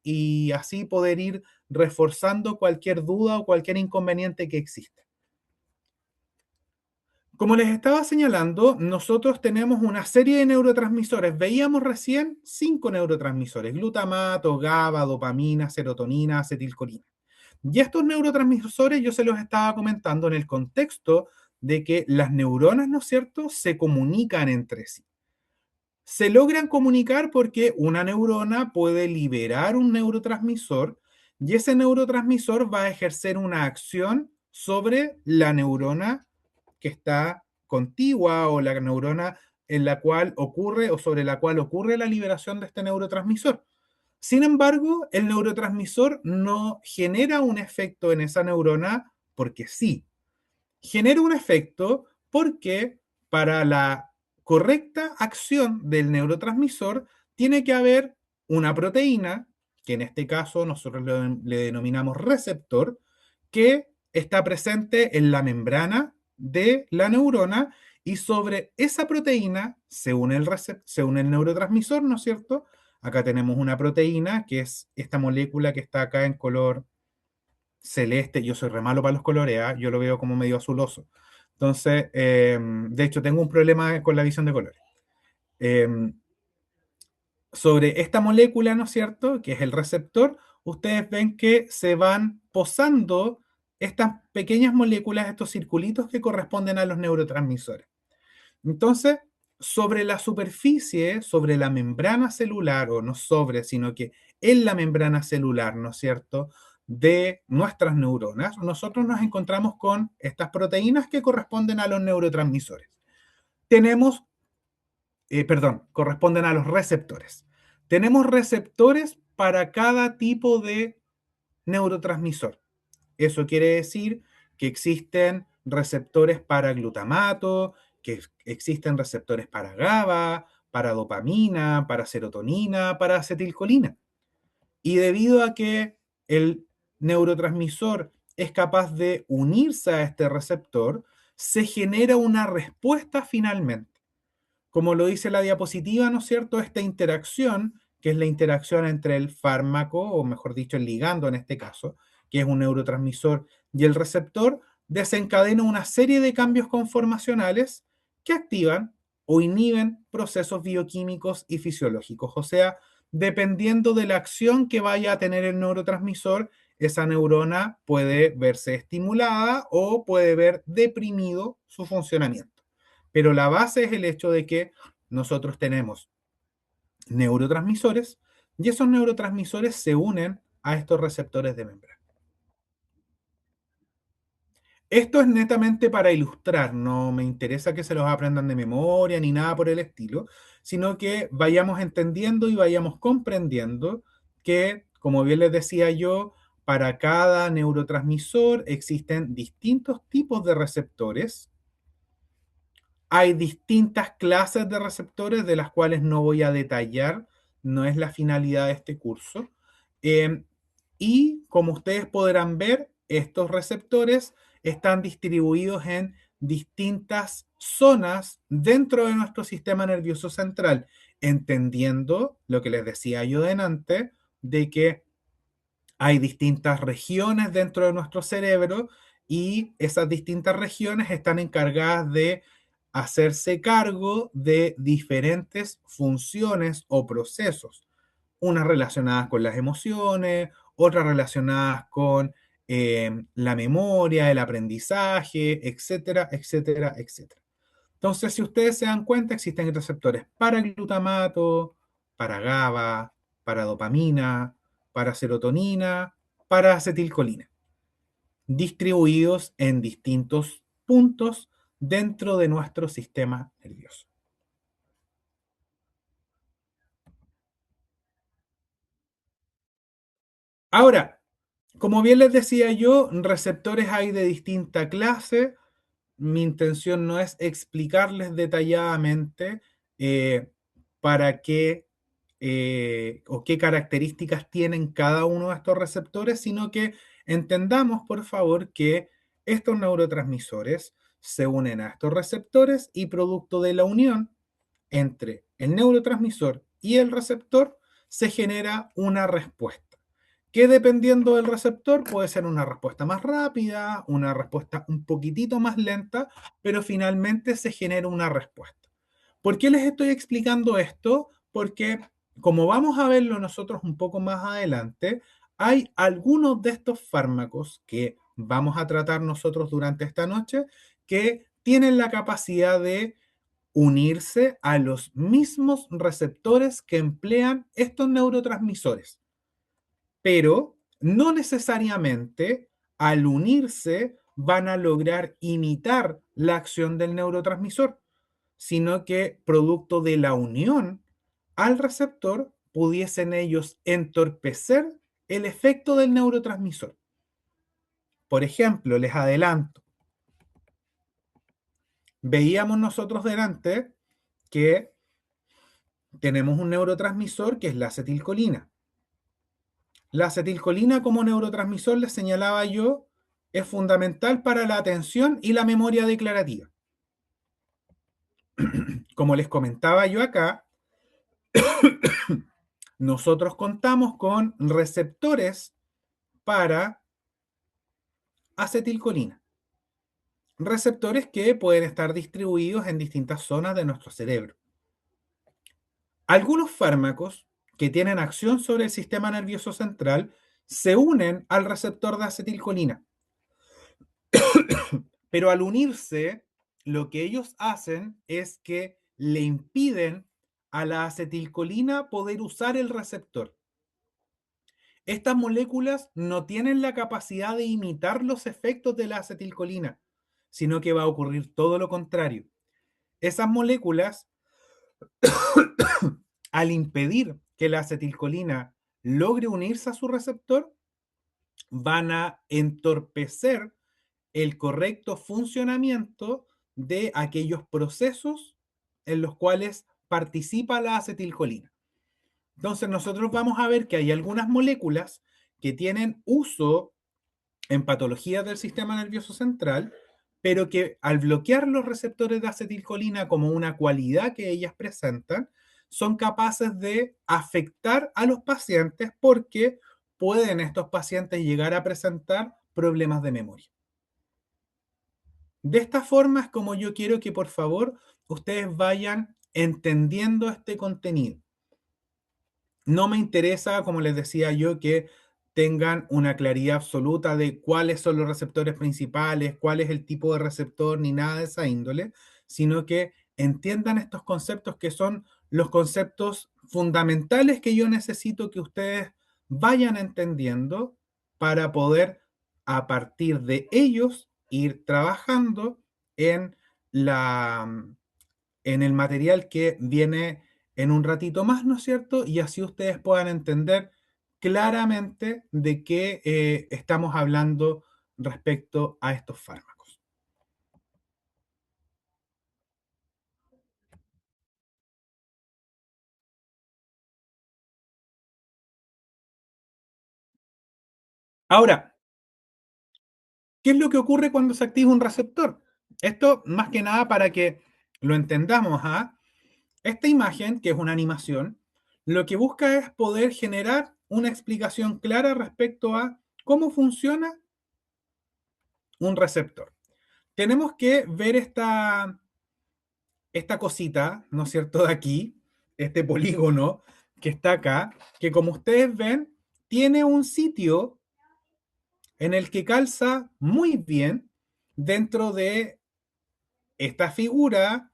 y así poder ir reforzando cualquier duda o cualquier inconveniente que exista. Como les estaba señalando, nosotros tenemos una serie de neurotransmisores. Veíamos recién 5 neurotransmisores: glutamato, GABA, dopamina, serotonina, acetilcolina. Y estos neurotransmisores yo se los estaba comentando en el contexto de que las neuronas, ¿no es cierto?, se comunican entre sí. Se logran comunicar porque una neurona puede liberar un neurotransmisor y ese neurotransmisor va a ejercer una acción sobre la neurona que está contigua o la neurona en la cual ocurre o sobre la cual ocurre la liberación de este neurotransmisor. Sin embargo, el neurotransmisor no genera un efecto en esa neurona porque sí. Genera un efecto porque para la correcta acción del neurotransmisor tiene que haber una proteína, que en este caso nosotros le denominamos receptor, que está presente en la membrana de la neurona y sobre esa proteína se une el neurotransmisor, ¿no es cierto? Acá tenemos una proteína que es esta molécula que está acá en color celeste. Yo soy re malo para los colores, ¿eh? Yo lo veo como medio azuloso. Entonces, de hecho, tengo un problema con la visión de colores. Sobre esta molécula, ¿no es cierto?, que es el receptor, ustedes ven que se van posando estas pequeñas moléculas, estos circulitos que corresponden a los neurotransmisores. Entonces, sobre la superficie, sobre la membrana celular, o no sobre, sino que en la membrana celular, ¿no es cierto?, de nuestras neuronas, nosotros nos encontramos con estas proteínas que corresponden a los neurotransmisores. Corresponden a los receptores. Tenemos receptores para cada tipo de neurotransmisor. Eso quiere decir que existen receptores para glutamato, que existen receptores para GABA, para dopamina, para serotonina, para acetilcolina. Y debido a que el neurotransmisor es capaz de unirse a este receptor, se genera una respuesta finalmente. Como lo dice la diapositiva, ¿no es cierto? Esta interacción, que es la interacción entre el fármaco, o mejor dicho, el ligando en este caso, que es un neurotransmisor, y el receptor, desencadena una serie de cambios conformacionales que activan o inhiben procesos bioquímicos y fisiológicos. O sea, dependiendo de la acción que vaya a tener el neurotransmisor, esa neurona puede verse estimulada o puede ver deprimido su funcionamiento. Pero la base es el hecho de que nosotros tenemos neurotransmisores y esos neurotransmisores se unen a estos receptores de membrana. Esto es netamente para ilustrar, no me interesa que se los aprendan de memoria ni nada por el estilo, sino que vayamos entendiendo y vayamos comprendiendo que, como bien les decía yo, para cada neurotransmisor existen distintos tipos de receptores. Hay distintas clases de receptores de las cuales no voy a detallar, no es la finalidad de este curso. Y como ustedes podrán ver, estos receptores están distribuidos en distintas zonas dentro de nuestro sistema nervioso central, entendiendo lo que les decía yo delante, de que hay distintas regiones dentro de nuestro cerebro y esas distintas regiones están encargadas de hacerse cargo de diferentes funciones o procesos, unas relacionadas con las emociones, otras relacionadas con la memoria, el aprendizaje, etcétera, etcétera, etcétera. Entonces, si ustedes se dan cuenta, existen receptores para glutamato, para GABA, para dopamina, para serotonina, para acetilcolina, distribuidos en distintos puntos dentro de nuestro sistema nervioso. Ahora, como bien les decía yo, receptores hay de distinta clase. Mi intención no es explicarles detalladamente para qué o qué características tienen cada uno de estos receptores, sino que entendamos, por favor, que estos neurotransmisores se unen a estos receptores y producto de la unión entre el neurotransmisor y el receptor se genera una respuesta que dependiendo del receptor puede ser una respuesta más rápida, una respuesta un poquitito más lenta, pero finalmente se genera una respuesta. ¿Por qué les estoy explicando esto? Porque como vamos a verlo nosotros un poco más adelante, hay algunos de estos fármacos que vamos a tratar nosotros durante esta noche que tienen la capacidad de unirse a los mismos receptores que emplean estos neurotransmisores, pero no necesariamente al unirse van a lograr imitar la acción del neurotransmisor, sino que producto de la unión al receptor pudiesen ellos entorpecer el efecto del neurotransmisor. Por ejemplo, les adelanto, veíamos nosotros delante que tenemos un neurotransmisor que es la acetilcolina. La acetilcolina como neurotransmisor, les señalaba yo, es fundamental para la atención y la memoria declarativa. Como les comentaba yo acá, nosotros contamos con receptores para acetilcolina. Receptores que pueden estar distribuidos en distintas zonas de nuestro cerebro. Algunos fármacos que tienen acción sobre el sistema nervioso central se unen al receptor de acetilcolina. Pero al unirse, lo que ellos hacen es que le impiden a la acetilcolina poder usar el receptor. Estas moléculas no tienen la capacidad de imitar los efectos de la acetilcolina, sino que va a ocurrir todo lo contrario. Esas moléculas, al impedir que la acetilcolina logre unirse a su receptor, van a entorpecer el correcto funcionamiento de aquellos procesos en los cuales participa la acetilcolina. Entonces nosotros vamos a ver que hay algunas moléculas que tienen uso en patologías del sistema nervioso central, pero que al bloquear los receptores de acetilcolina como una cualidad que ellas presentan, son capaces de afectar a los pacientes porque pueden estos pacientes llegar a presentar problemas de memoria. De esta forma es como yo quiero que por favor ustedes vayan entendiendo este contenido. No me interesa, como les decía yo, que tengan una claridad absoluta de cuáles son los receptores principales, cuál es el tipo de receptor, ni nada de esa índole, sino que entiendan estos conceptos que son los conceptos fundamentales que yo necesito que ustedes vayan entendiendo para poder, a partir de ellos, ir trabajando en en el material que viene en un ratito más, ¿no es cierto? Y así ustedes puedan entender claramente de qué estamos hablando respecto a estos fármacos. Ahora, ¿qué es lo que ocurre cuando se activa un receptor? Esto, más que nada, para que lo entendamos, ¿ah? Esta imagen, que es una animación, lo que busca es poder generar una explicación clara respecto a cómo funciona un receptor. Tenemos que ver esta cosita, ¿no es cierto?, de aquí, este polígono que está acá, que como ustedes ven, tiene un sitio en el que calza muy bien dentro de esta figura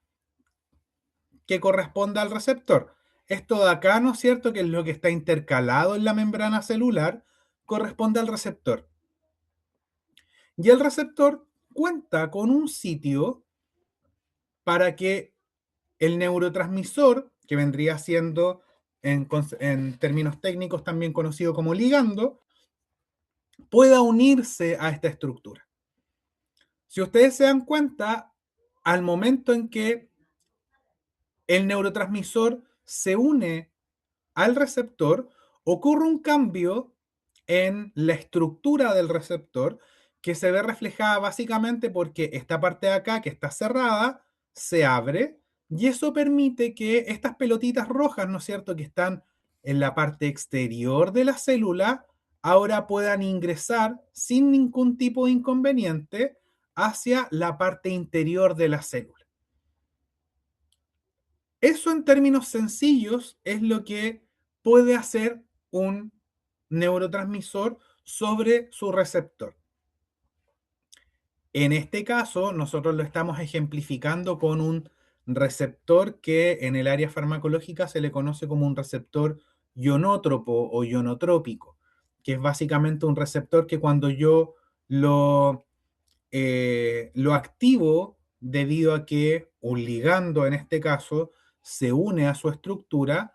que corresponde al receptor. Esto de acá, ¿no es cierto?, que es lo que está intercalado en la membrana celular, corresponde al receptor. Y el receptor cuenta con un sitio para que el neurotransmisor, que vendría siendo en términos técnicos también conocido como ligando, pueda unirse a esta estructura. Si ustedes se dan cuenta, al momento en que el neurotransmisor se une al receptor, ocurre un cambio en la estructura del receptor que se ve reflejada básicamente porque esta parte de acá que está cerrada se abre y eso permite que estas pelotitas rojas, ¿no es cierto?, que están en la parte exterior de la célula, ahora puedan ingresar sin ningún tipo de inconveniente hacia la parte interior de la célula. Eso en términos sencillos es lo que puede hacer un neurotransmisor sobre su receptor. En este caso, nosotros lo estamos ejemplificando con un receptor que en el área farmacológica se le conoce como un receptor ionótropo o ionotrópico, que es básicamente un receptor que cuando yo lo activo debido a que un ligando, en este caso, se une a su estructura,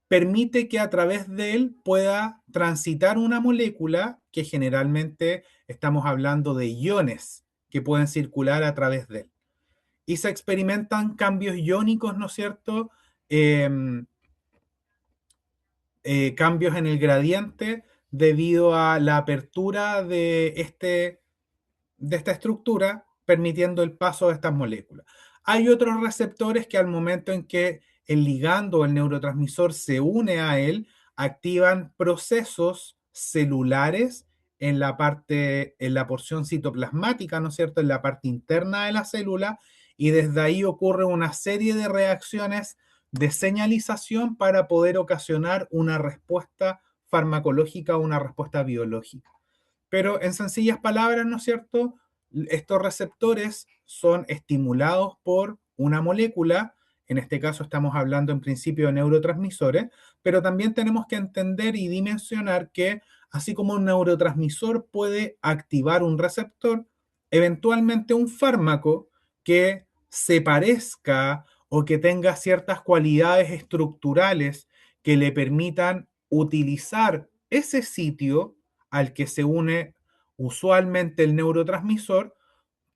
permite que a través de él pueda transitar una molécula que generalmente estamos hablando de iones que pueden circular a través de él. Y se experimentan cambios iónicos, ¿no es cierto? Cambios en el gradiente debido a la apertura de esta estructura, permitiendo el paso de estas moléculas. Hay otros receptores que al momento en que el ligando o el neurotransmisor se une a él, activan procesos celulares en la porción citoplasmática, ¿no es cierto?, en la parte interna de la célula, y desde ahí ocurre una serie de reacciones de señalización para poder ocasionar una respuesta farmacológica o una respuesta biológica. Pero en sencillas palabras, ¿no es cierto?, estos receptores son estimulados por una molécula, en este caso estamos hablando en principio de neurotransmisores, pero también tenemos que entender y dimensionar que así como un neurotransmisor puede activar un receptor, eventualmente un fármaco que se parezca o que tenga ciertas cualidades estructurales que le permitan utilizar ese sitio al que se une Usualmente el neurotransmisor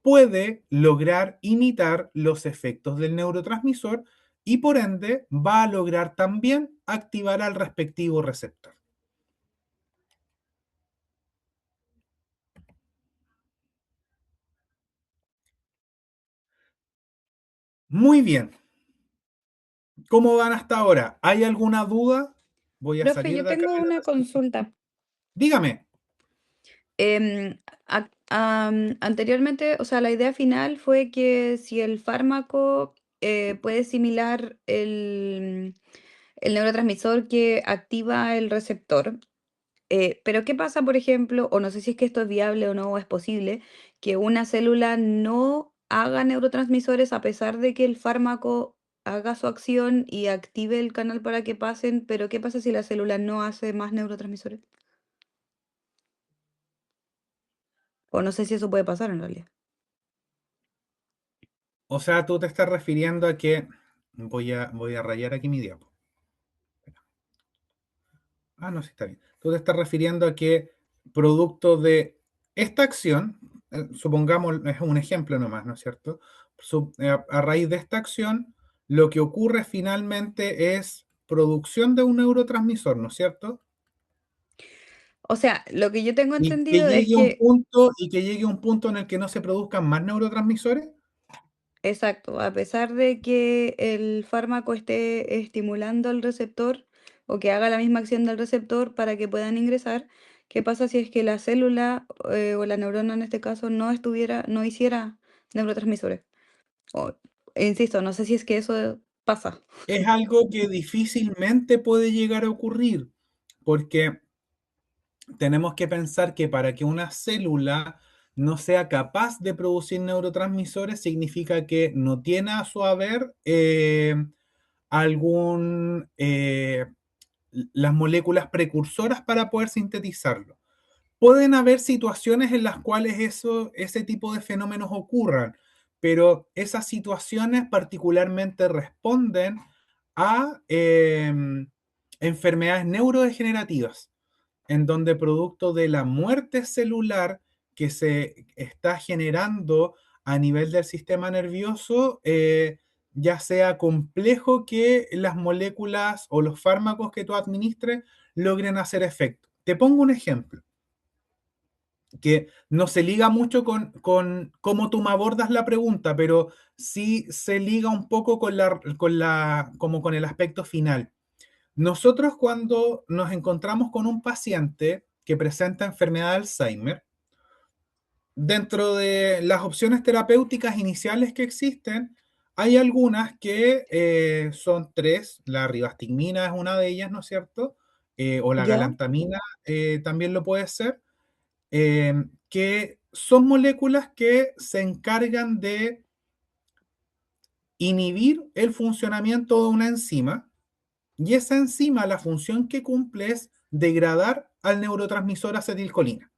puede lograr imitar los efectos del neurotransmisor y por ende va a lograr también activar al respectivo receptor. Muy bien. ¿Cómo van hasta ahora? ¿Hay alguna duda? Voy a Profe, salir yo de acá tengo de la una presentación. consulta. Dígame. Anteriormente, o sea, la idea final fue que si el fármaco puede similar el neurotransmisor que activa el receptor, pero ¿qué pasa, por ejemplo, o no sé si es que esto es viable o no, o es posible, que una célula no haga neurotransmisores a pesar de que el fármaco haga su acción y active el canal para que pasen, pero ¿qué pasa si la célula no hace más neurotransmisores? O no sé si eso puede pasar en realidad. O sea, tú te estás refiriendo a que... voy a rayar aquí mi diapo. Ah, no, sí está bien. Tú te estás refiriendo a que producto de esta acción, supongamos, es un ejemplo nomás, ¿no es cierto? A raíz de esta acción, lo que ocurre finalmente es producción de un neurotransmisor, ¿no es cierto? O sea, lo que yo tengo Y que entendido es llegue a un que, punto, y que llegue a un punto en el que no se produzcan más neurotransmisores. exacto, a pesar de que el fármaco esté estimulando al receptor o que haga la misma acción del receptor para que puedan ingresar, ¿qué pasa si es que la célula o la neurona en este caso no hiciera neurotransmisores? O, insisto, no sé si es que eso pasa. Es algo que difícilmente puede llegar a ocurrir, porque tenemos que pensar que para que una célula no sea capaz de producir neurotransmisores significa que no tiene a su haber algún las moléculas precursoras para poder sintetizarlo. Pueden haber situaciones en las cuales ese tipo de fenómenos ocurran, pero esas situaciones particularmente responden a enfermedades neurodegenerativas en donde producto de la muerte celular que se está generando a nivel del sistema nervioso, ya sea complejo que las moléculas o los fármacos que tú administres logren hacer efecto. Te pongo un ejemplo que no se liga mucho con cómo tú me abordas la pregunta, pero sí se liga un poco como con el aspecto final. Nosotros cuando nos encontramos con un paciente que presenta enfermedad de Alzheimer, dentro de las opciones terapéuticas iniciales que existen, hay algunas que son tres. La ribastigmina es una de ellas, ¿no es cierto? O la ¿Ya? galantamina también lo puede ser, que son moléculas que se encargan de inhibir el funcionamiento de una enzima. Y esa enzima, la función que cumple es degradar al neurotransmisor acetilcolina.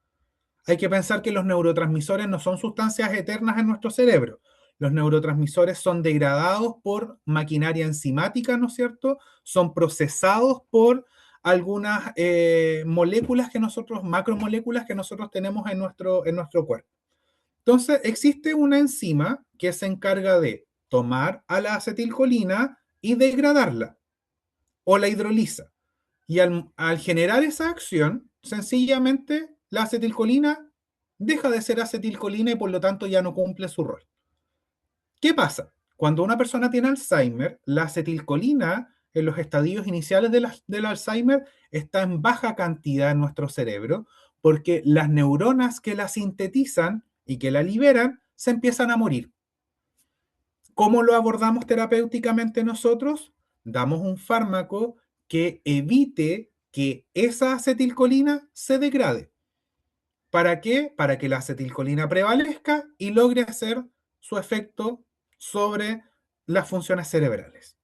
Hay que pensar que los neurotransmisores no son sustancias eternas en nuestro cerebro. Los neurotransmisores son degradados por maquinaria enzimática, ¿no es cierto? Son procesados por algunas moléculas que nosotros, macromoléculas que nosotros tenemos en nuestro cuerpo. Entonces, existe una enzima que se encarga de tomar a la acetilcolina y degradarla o la hidroliza. Y al generar esa acción, sencillamente la acetilcolina deja de ser acetilcolina y por lo tanto ya no cumple su rol. ¿Qué pasa? Cuando una persona tiene Alzheimer, la acetilcolina en los estadios iniciales del Alzheimer está en baja cantidad en nuestro cerebro porque las neuronas que la sintetizan y que la liberan se empiezan a morir. ¿Cómo lo abordamos terapéuticamente nosotros? Damos un fármaco que evite que esa acetilcolina se degrade. ¿Para qué? Para que la acetilcolina prevalezca y logre hacer su efecto sobre las funciones cerebrales.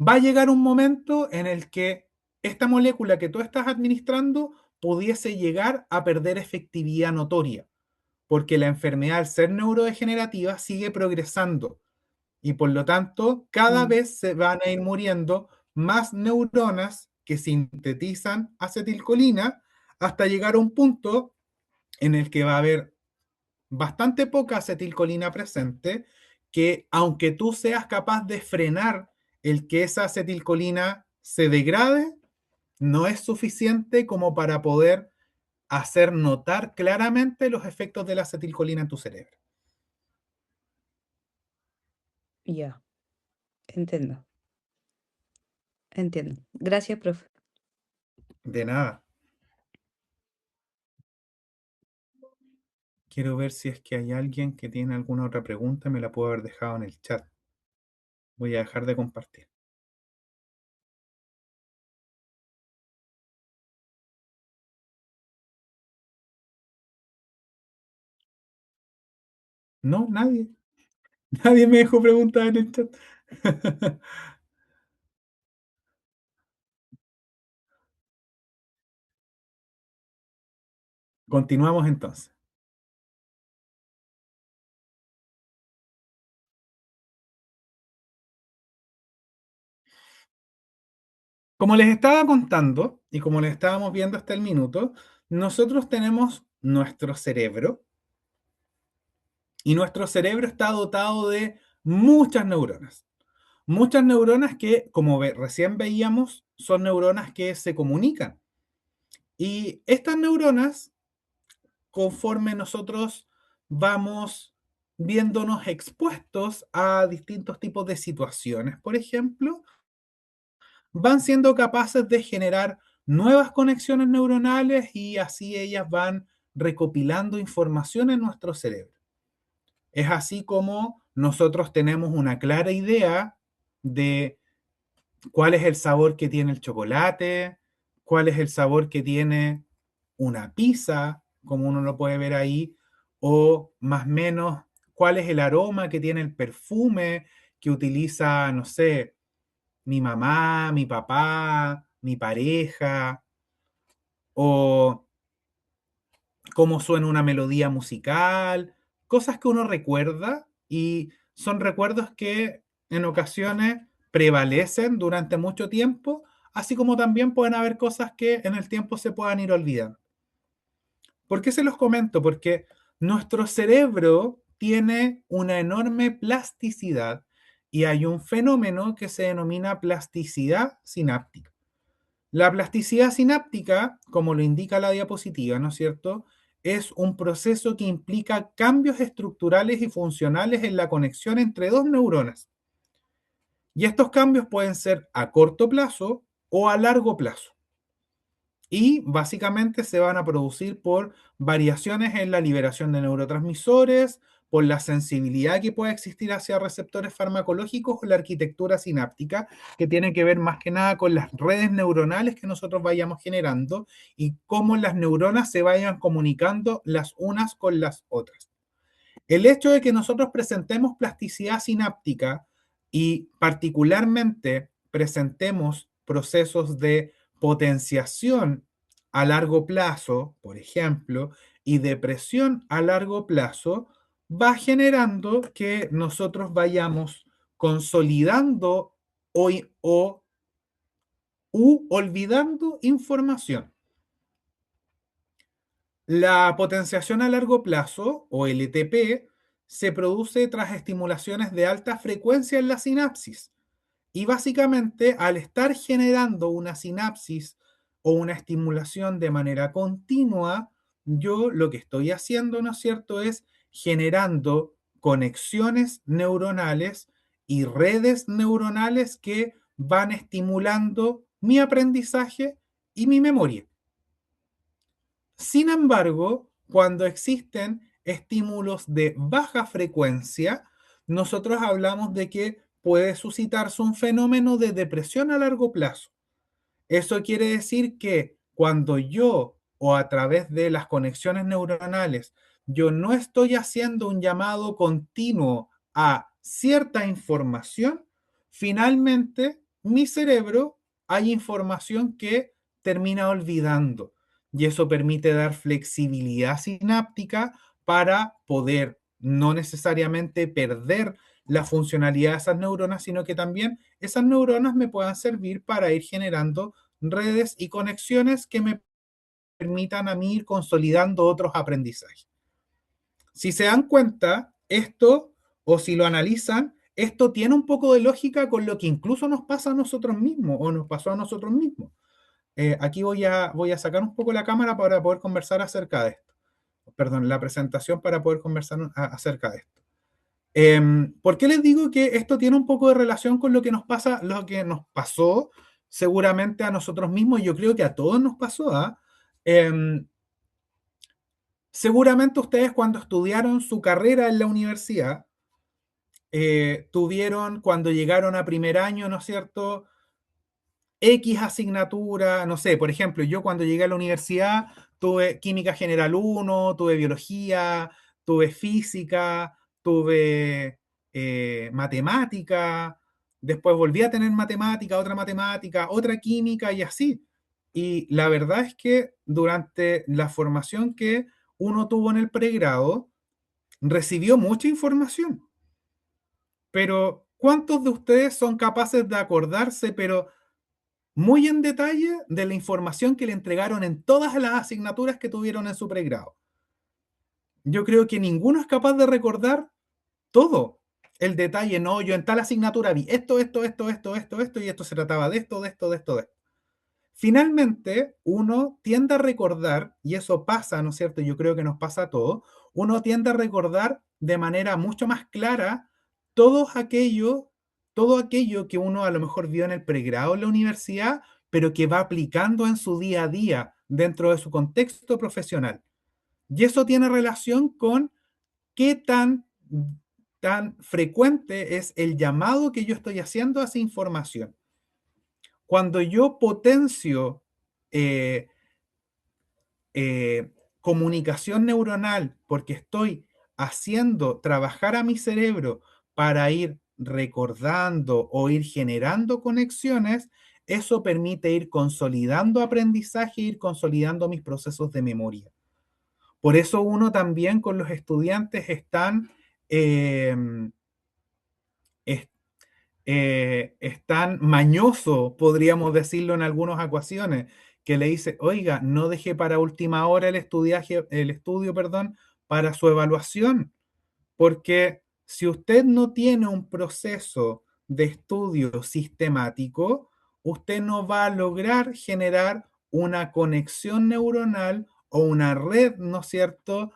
Va a llegar un momento en el que esta molécula que tú estás administrando pudiese llegar a perder efectividad notoria, porque la enfermedad, al ser neurodegenerativa, sigue progresando y por lo tanto cada Mm. vez se van a ir muriendo más neuronas que sintetizan acetilcolina hasta llegar a un punto en el que va a haber bastante poca acetilcolina presente, que aunque tú seas capaz de frenar el que esa acetilcolina se degrade, no es suficiente como para poder hacer notar claramente los efectos de la acetilcolina en tu cerebro. Ya, entiendo. Entiendo. Gracias, profe. De nada. Quiero ver si es que hay alguien que tiene alguna otra pregunta, me la puedo haber dejado en el chat. Voy a dejar de compartir. No, nadie. Nadie me dejó preguntas en el chat. Continuamos entonces. Como les estaba contando y como les estábamos viendo hasta el minuto, nosotros tenemos nuestro cerebro y nuestro cerebro está dotado de muchas neuronas. Muchas neuronas que, como recién veíamos, son neuronas que se comunican. Y estas neuronas, conforme nosotros vamos viéndonos expuestos a distintos tipos de situaciones, por ejemplo, van siendo capaces de generar nuevas conexiones neuronales y así ellas van recopilando información en nuestro cerebro. Es así como nosotros tenemos una clara idea de cuál es el sabor que tiene el chocolate, cuál es el sabor que tiene una pizza, como uno lo puede ver ahí, o más o menos cuál es el aroma que tiene el perfume que utiliza, no sé, mi mamá, mi papá, mi pareja, o cómo suena una melodía musical, cosas que uno recuerda y son recuerdos que en ocasiones prevalecen durante mucho tiempo, así como también pueden haber cosas que en el tiempo se puedan ir olvidando. ¿Por qué se los comento? Porque nuestro cerebro tiene una enorme plasticidad y hay un fenómeno que se denomina plasticidad sináptica. La plasticidad sináptica, como lo indica la diapositiva, ¿no es cierto?, es un proceso que implica cambios estructurales y funcionales en la conexión entre dos neuronas. Y estos cambios pueden ser a corto plazo o a largo plazo. Y básicamente se van a producir por variaciones en la liberación de neurotransmisores, por la sensibilidad que puede existir hacia receptores farmacológicos o la arquitectura sináptica, que tiene que ver más que nada con las redes neuronales que nosotros vayamos generando y cómo las neuronas se vayan comunicando las unas con las otras. El hecho de que nosotros presentemos plasticidad sináptica y particularmente presentemos procesos de potenciación a largo plazo, por ejemplo, y depresión a largo plazo, va generando que nosotros vayamos consolidando u olvidando información. La potenciación a largo plazo, o LTP, se produce tras estimulaciones de alta frecuencia en la sinapsis. Y básicamente, al estar generando una sinapsis o una estimulación de manera continua, yo lo que estoy haciendo, ¿no es cierto?, es generando conexiones neuronales y redes neuronales que van estimulando mi aprendizaje y mi memoria. Sin embargo, cuando existen estímulos de baja frecuencia, nosotros hablamos de que puede suscitarse un fenómeno de depresión a largo plazo. Eso quiere decir que cuando yo o a través de las conexiones neuronales, yo no estoy haciendo un llamado continuo a cierta información, finalmente mi cerebro hay información que termina olvidando y eso permite dar flexibilidad sináptica para poder no necesariamente perder la funcionalidad de esas neuronas, sino que también esas neuronas me puedan servir para ir generando redes y conexiones que me permitan a mí ir consolidando otros aprendizajes. Si se dan cuenta, esto, o si lo analizan, esto tiene un poco de lógica con lo que incluso nos pasa a nosotros mismos, o nos pasó a nosotros mismos. Aquí voy a sacar un poco la cámara para poder conversar acerca de esto. Perdón, la presentación para poder conversar acerca de esto. ¿Por qué les digo que esto tiene un poco de relación con lo que nos pasa, lo que nos pasó seguramente a nosotros mismos? Yo creo que a todos nos pasó, ¿ah? Seguramente ustedes cuando estudiaron su carrera en la universidad, tuvieron cuando llegaron a primer año, ¿no es cierto?, X asignatura, no sé, por ejemplo, yo cuando llegué a la universidad tuve Química General 1, tuve Biología, tuve Física, tuve Matemática, después volví a tener Matemática, otra Química y así. Y la verdad es que durante la formación que uno tuvo en el pregrado, recibió mucha información. Pero, ¿cuántos de ustedes son capaces de acordarse, pero muy en detalle, de la información que le entregaron en todas las asignaturas que tuvieron en su pregrado? Yo creo que ninguno es capaz de recordar todo el detalle. No, yo en tal asignatura vi esto, y esto se trataba de esto, de esto. Finalmente, uno tiende a recordar, y eso pasa, ¿no es cierto? Yo creo que nos pasa a todos, uno tiende a recordar de manera mucho más clara todo aquello, todo aquello que uno a lo mejor vio en el pregrado en la universidad, pero que va aplicando en su día a día dentro de su contexto profesional. Y eso tiene relación con qué tan frecuente es el llamado que yo estoy haciendo a esa información. Cuando yo potencio eh, comunicación neuronal porque estoy haciendo trabajar a mi cerebro para ir recordando o ir generando conexiones, eso permite ir consolidando aprendizaje, ir consolidando mis procesos de memoria. Por eso uno también con los estudiantes es tan mañoso, podríamos decirlo en algunas ocasiones, que le dice, oiga, no deje para última hora el estudio, perdón, para su evaluación, porque si usted no tiene un proceso de estudio sistemático, usted no va a lograr generar una conexión neuronal o una red, ¿no es cierto?,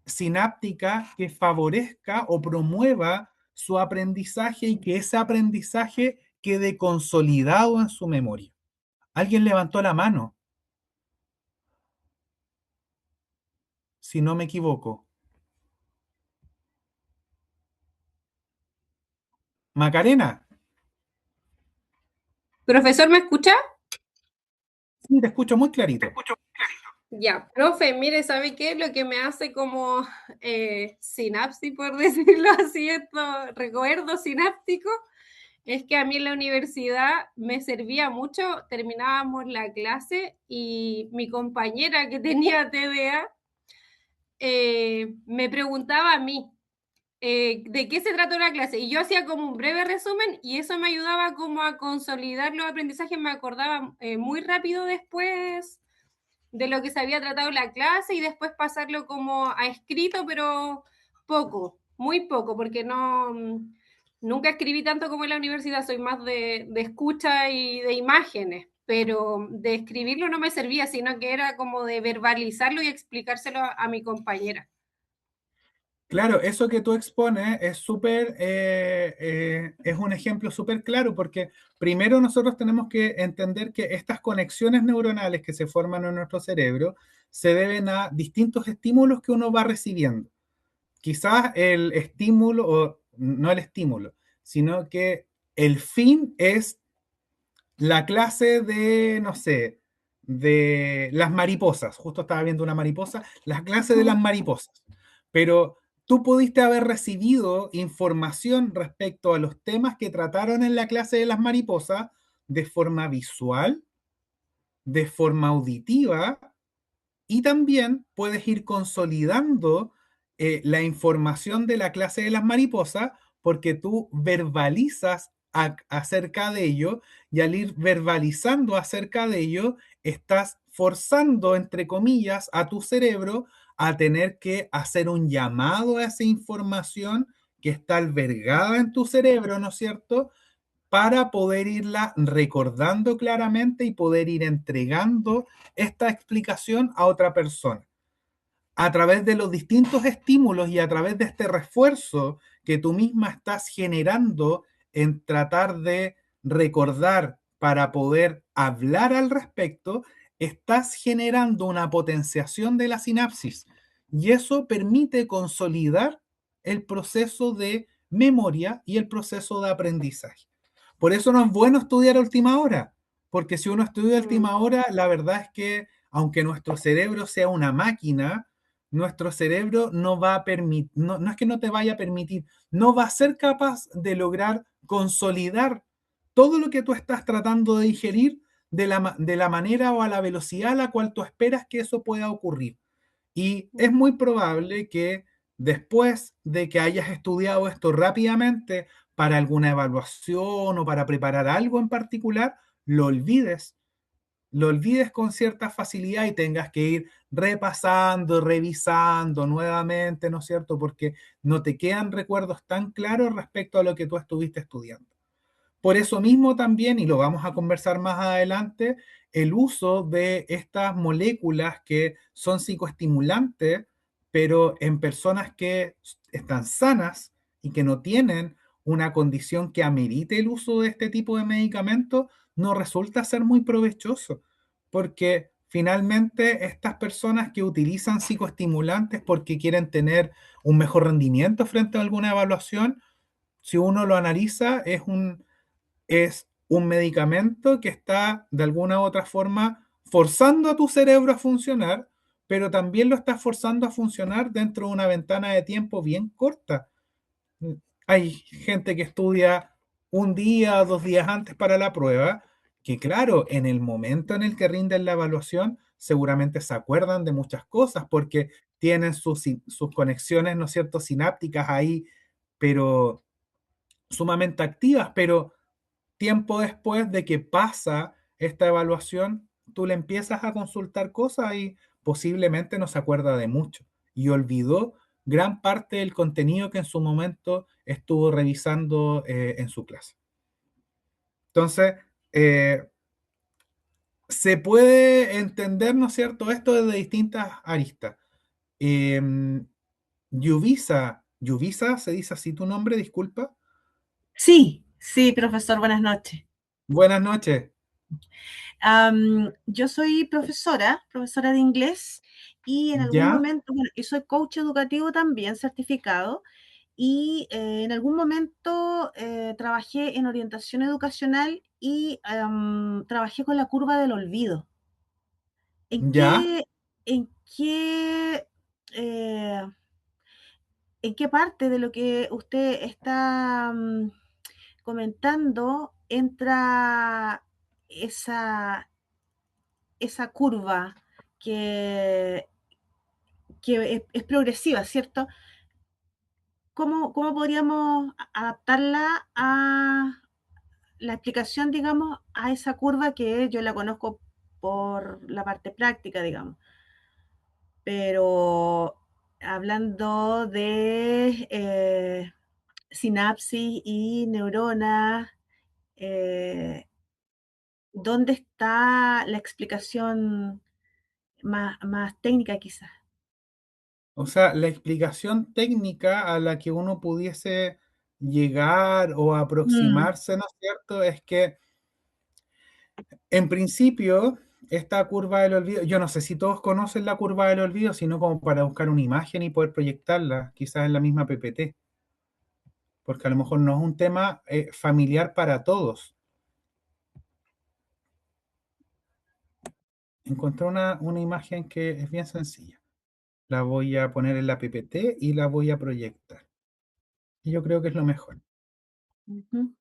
sináptica que favorezca o promueva su aprendizaje y que ese aprendizaje quede consolidado en su memoria. Alguien levantó la mano, si no me equivoco. Macarena, Profesor, ¿me escucha? sí, te escucho muy clarito. Ya, profe, mire, ¿sabe qué? Lo que me hace como sinapsis, por decirlo así, estos recuerdos sinápticos, es que a mí en la universidad me servía mucho, terminábamos la clase y mi compañera que tenía TDA me preguntaba a mí de qué se trató la clase y yo hacía como un breve resumen y eso me ayudaba como a consolidar los aprendizajes, me acordaba muy rápido después de lo que se había tratado en la clase y después pasarlo como a escrito, pero poco, muy poco, porque nunca escribí tanto como en la universidad, soy más de escucha y de imágenes, pero de escribirlo no me servía, sino que era como de verbalizarlo y explicárselo a mi compañera. Claro, eso que tú expones es es un ejemplo súper claro porque primero nosotros tenemos que entender que estas conexiones neuronales que se forman en nuestro cerebro se deben a distintos estímulos que uno va recibiendo. Quizás el estímulo, o no el estímulo, sino que el fin es la clase de, no sé, de las mariposas. Justo estaba viendo una mariposa, la clase de las mariposas. Pero tú pudiste haber recibido información respecto a los temas que trataron en la clase de las mariposas de forma visual, de forma auditiva, y también puedes ir consolidando la información de la clase de las mariposas porque tú verbalizas acerca de ello y al ir verbalizando acerca de ello estás forzando, entre comillas, a tu cerebro a tener que hacer un llamado a esa información que está albergada en tu cerebro, ¿no es cierto? Para poder irla recordando claramente y poder ir entregando esta explicación a otra persona a través de los distintos estímulos y a través de este refuerzo que tú misma estás generando en tratar de recordar para poder hablar al respecto, estás generando una potenciación de la sinapsis y eso permite consolidar el proceso de memoria y el proceso de aprendizaje. Por eso no es bueno estudiar a última hora, porque si uno estudia a última hora, la verdad es que aunque nuestro cerebro sea una máquina, nuestro cerebro no va a permitir, no, no es que no te vaya a permitir, no va a ser capaz de lograr consolidar todo lo que tú estás tratando de digerir de la manera o a la velocidad a la cual tú esperas que eso pueda ocurrir. Y es muy probable que después de que hayas estudiado esto rápidamente para alguna evaluación o para preparar algo en particular, lo olvides lo olvides con cierta facilidad y tengas que ir repasando, revisando nuevamente, ¿no es cierto? Porque no te quedan recuerdos tan claros respecto a lo que tú estuviste estudiando. Por eso mismo también, y lo vamos a conversar más adelante, el uso de estas moléculas que son psicoestimulantes, pero en personas que están sanas y que no tienen una condición que amerite el uso de este tipo de medicamentos, no resulta ser muy provechoso, porque finalmente estas personas que utilizan psicoestimulantes porque quieren tener un mejor rendimiento frente a alguna evaluación, si uno lo analiza, es un medicamento que está de alguna u otra forma forzando a tu cerebro a funcionar, pero también lo está forzando a funcionar dentro de una ventana de tiempo bien corta. Hay gente que estudia un día, 2 días antes para la prueba, que claro, en el momento en el que rinden la evaluación, seguramente se acuerdan de muchas cosas porque tienen sus conexiones, ¿no es cierto?, sinápticas ahí, pero sumamente activas, pero tiempo después de que pasa esta evaluación, tú le empiezas a consultar cosas y posiblemente no se acuerda de mucho y olvidó gran parte del contenido que en su momento estuvo revisando en su clase. Entonces, eh, se puede entender, ¿no es cierto?, esto desde distintas aristas. Eh, Yuvisa, ¿se dice así tu nombre? Disculpa. Sí, sí, profesor, buenas noches. Buenas noches. Yo soy profesora de inglés y en algún ¿Ya? momento, bueno, y soy coach educativo también certificado y en algún momento trabajé en orientación educacional y trabajé con la curva del olvido. ¿En ¿Ya? qué, en qué, eh, en qué parte de lo que usted está comentando entra esa, esa curva que, que es progresiva, ¿cierto? ¿Cómo podríamos adaptarla a la explicación, digamos, a esa curva que yo la conozco por la parte práctica, digamos? Pero hablando de sinapsis y neuronas, eh, ¿dónde está la explicación más técnica quizás? O sea, la explicación técnica a la que uno pudiese llegar o Mm, aproximarse, ¿no es cierto? Es que en principio esta curva del olvido, yo no sé si todos conocen la curva del olvido, sino como para buscar una imagen y poder proyectarla, quizás en la misma PPT, porque a lo mejor no es un tema familiar para todos. Encontré una imagen que es bien sencilla. La voy a poner en la PPT y la voy a proyectar. Y yo creo que es lo mejor. ujú.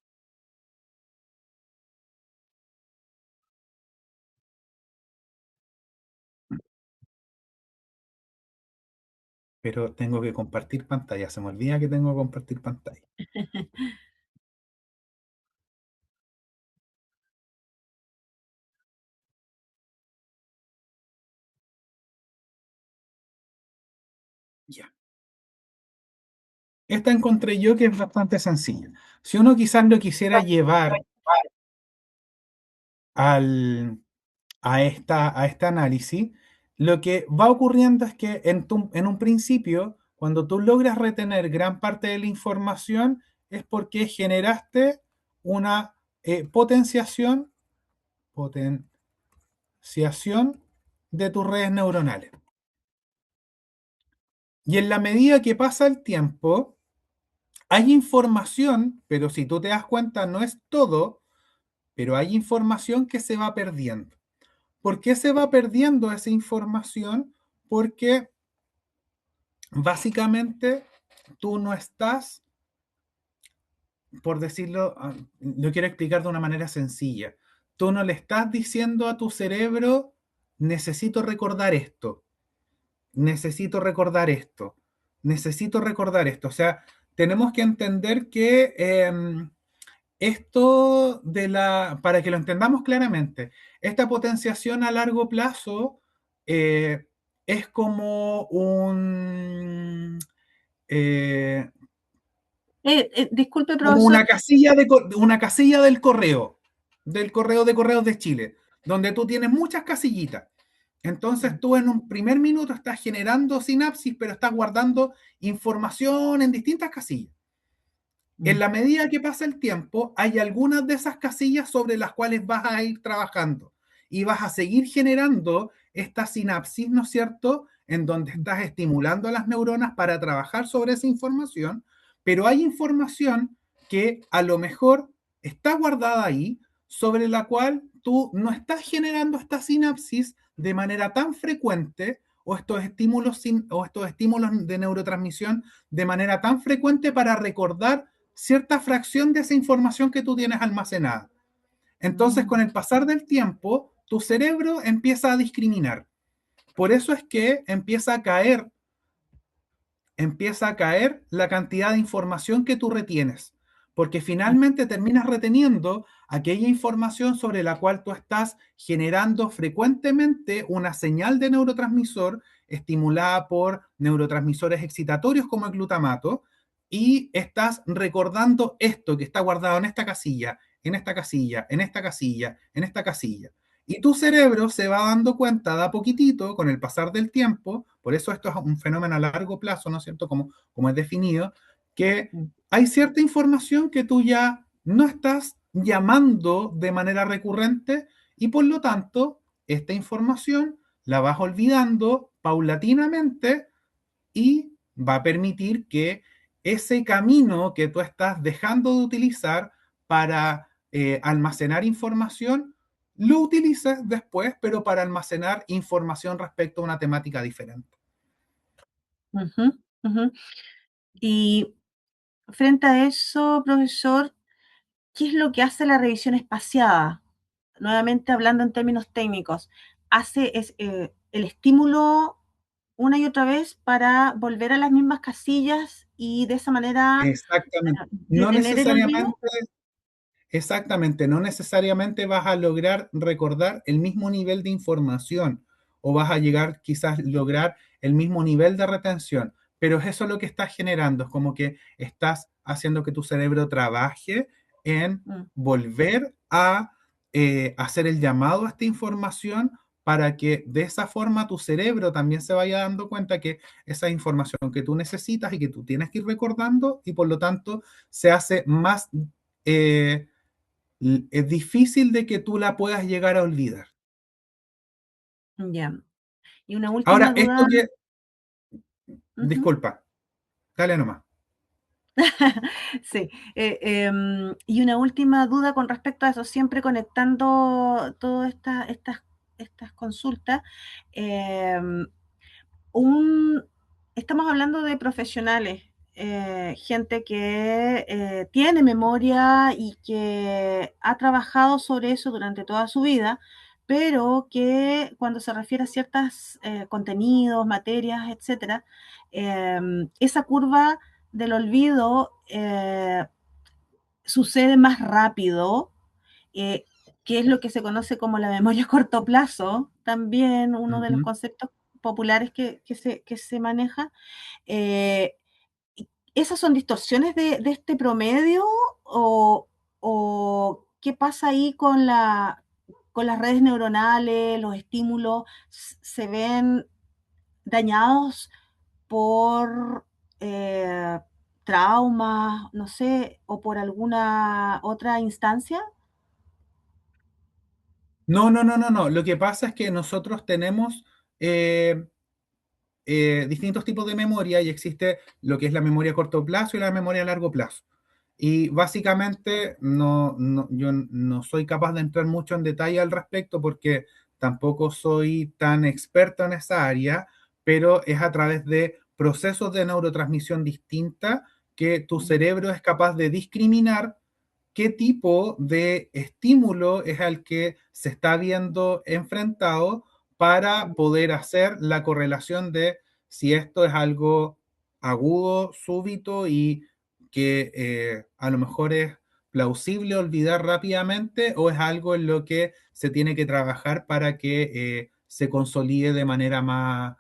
Pero tengo que compartir pantalla. Se me olvida que tengo que compartir pantalla. Ya. Esta encontré yo que es bastante sencilla. Si uno quizás lo quisiera llevar a este análisis, lo que va ocurriendo es que en un principio, cuando tú logras retener gran parte de la información, es porque generaste una potenciación de tus redes neuronales. Y en la medida que pasa el tiempo, hay información, pero si tú te das cuenta, no es todo, pero hay información que se va perdiendo. ¿Por qué se va perdiendo esa información? Porque básicamente tú no estás, por decirlo, lo quiero explicar de una manera sencilla. Tú no le estás diciendo a tu cerebro, necesito recordar esto, necesito recordar esto, necesito recordar esto. O sea, tenemos que entender que para que lo entendamos claramente, esta potenciación a largo plazo eh, es como eh, Disculpe, como profesor. una casilla del correo de Correos de Chile, donde tú tienes muchas casillitas. Entonces tú en un primer minuto estás generando sinapsis, pero estás guardando información en distintas casillas. En la medida que pasa el tiempo, hay algunas de esas casillas sobre las cuales vas a ir trabajando y vas a seguir generando esta sinapsis, ¿no es cierto?, en donde estás estimulando a las neuronas para trabajar sobre esa información, pero hay información que a lo mejor está guardada ahí, sobre la cual tú no estás generando esta sinapsis de manera tan frecuente o estos estímulos de neurotransmisión de manera tan frecuente para recordar cierta fracción de esa información que tú tienes almacenada. Entonces, con el pasar del tiempo, tu cerebro empieza a discriminar. Por eso es que empieza a caer la cantidad de información que tú retienes, porque finalmente terminas reteniendo aquella información sobre la cual tú estás generando frecuentemente una señal de neurotransmisor estimulada por neurotransmisores excitatorios como el glutamato, y estás recordando esto que está guardado en esta casilla, en esta casilla, en esta casilla, en esta casilla. Y tu cerebro se va dando cuenta de a poquitito, con el pasar del tiempo, por eso esto es un fenómeno a largo plazo, ¿no es cierto? Como es definido, que hay cierta información que tú ya no estás llamando de manera recurrente y por lo tanto esta información la vas olvidando paulatinamente y va a permitir que ese camino que tú estás dejando de utilizar para almacenar información, lo utilices después, pero para almacenar información respecto a una temática diferente. Ujú, ujú. Y frente a eso, profesor, ¿qué es lo que hace la revisión espaciada? Nuevamente hablando en términos técnicos, hace el estímulo una y otra vez para volver a las mismas casillas y de esa manera Exactamente. No detener el olvido. Exactamente, no necesariamente vas a lograr recordar el mismo nivel de información o vas a llegar quizás lograr el mismo nivel de retención, pero es eso lo que estás generando, es como que estás haciendo que tu cerebro trabaje en Mm, volver a hacer el llamado a esta información para que de esa forma tu cerebro también se vaya dando cuenta que esa información que tú necesitas y que tú tienes que ir recordando y por lo tanto se hace más... es difícil de que tú la puedas llegar a olvidar. ya. Y una última Ahora, esto duda. que, Ujú. disculpa, dale nomás. Sí, y una última duda con respecto a eso, siempre conectando todas estas consultas. em, un, Estamos hablando de profesionales, gente que tiene memoria y que ha trabajado sobre eso durante toda su vida, pero que cuando se refiere a ciertos contenidos, materias, etcétera, esa curva del olvido sucede más rápido, que es lo que se conoce como la memoria a corto plazo, también uno de los Ujú. conceptos populares que se manejan. ¿Esas son distorsiones de este promedio o qué pasa ahí con las redes neuronales, los estímulos se ven dañados por traumas, no sé, o por alguna otra instancia? No. Lo que pasa es que nosotros tenemos eh, distintos tipos de memoria y existe lo que es la memoria a corto plazo y la memoria a largo plazo. Y básicamente yo no soy capaz de entrar mucho en detalle al respecto porque tampoco soy tan experto en esa área, pero es a través de procesos de neurotransmisión distinta que tu cerebro es capaz de discriminar qué tipo de estímulo es al que se está viendo enfrentado para poder hacer la correlación de si esto es algo agudo, súbito y que a lo mejor es plausible olvidar rápidamente o es algo en lo que se tiene que trabajar para que se consolide de manera más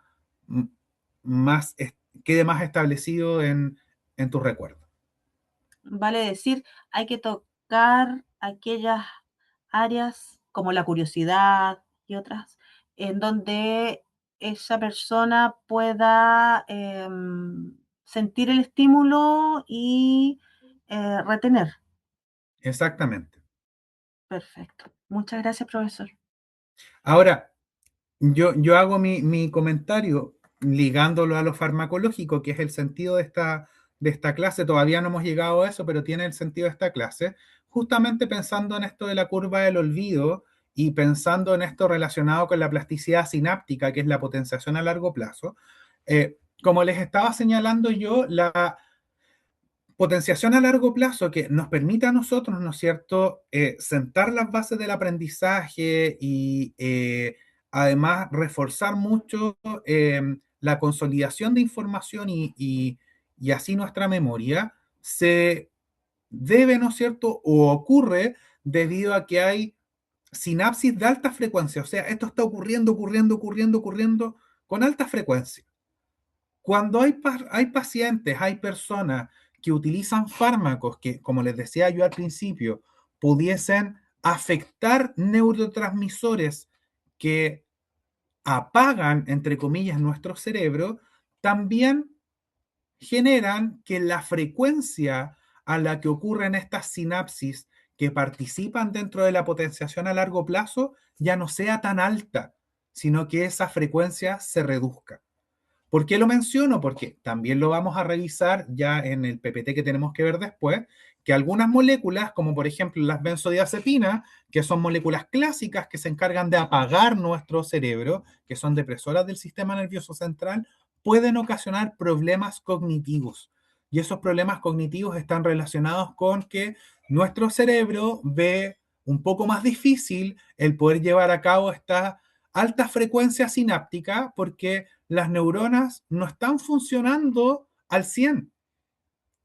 quede más establecido en tus recuerdos. Vale decir, hay que tocar aquellas áreas como la curiosidad y otras, en donde esa persona pueda sentir el estímulo y retener. Exactamente. Perfecto. Muchas gracias, profesor. Ahora, yo hago mi comentario ligándolo a lo farmacológico, que es el sentido de esta clase. Todavía no hemos llegado a eso, pero tiene el sentido de esta clase. Justamente pensando en esto de la curva del olvido y pensando en esto relacionado con la plasticidad sináptica, que es la potenciación a largo plazo. Como les estaba señalando yo, la potenciación a largo plazo que nos permite a nosotros, ¿no es cierto?, sentar las bases del aprendizaje y además reforzar mucho la consolidación de información y así nuestra memoria, se debe, ¿no es cierto?, o ocurre debido a que hay sinapsis de alta frecuencia. O sea, esto está ocurriendo con alta frecuencia. Cuando hay pacientes, hay personas que utilizan fármacos que, como les decía yo al principio, pudiesen afectar neurotransmisores que apagan, entre comillas, nuestro cerebro, también generan que la frecuencia a la que ocurren estas sinapsis que participan dentro de la potenciación a largo plazo ya no sea tan alta, sino que esa frecuencia se reduzca. ¿Por qué lo menciono? Porque también lo vamos a revisar ya en el PPT que tenemos que ver después, que algunas moléculas, como por ejemplo las benzodiazepinas, que son moléculas clásicas que se encargan de apagar nuestro cerebro, que son depresoras del sistema nervioso central, pueden ocasionar problemas cognitivos. Y esos problemas cognitivos están relacionados con que nuestro cerebro ve un poco más difícil el poder llevar a cabo esta alta frecuencia sináptica porque las neuronas no están funcionando al 100.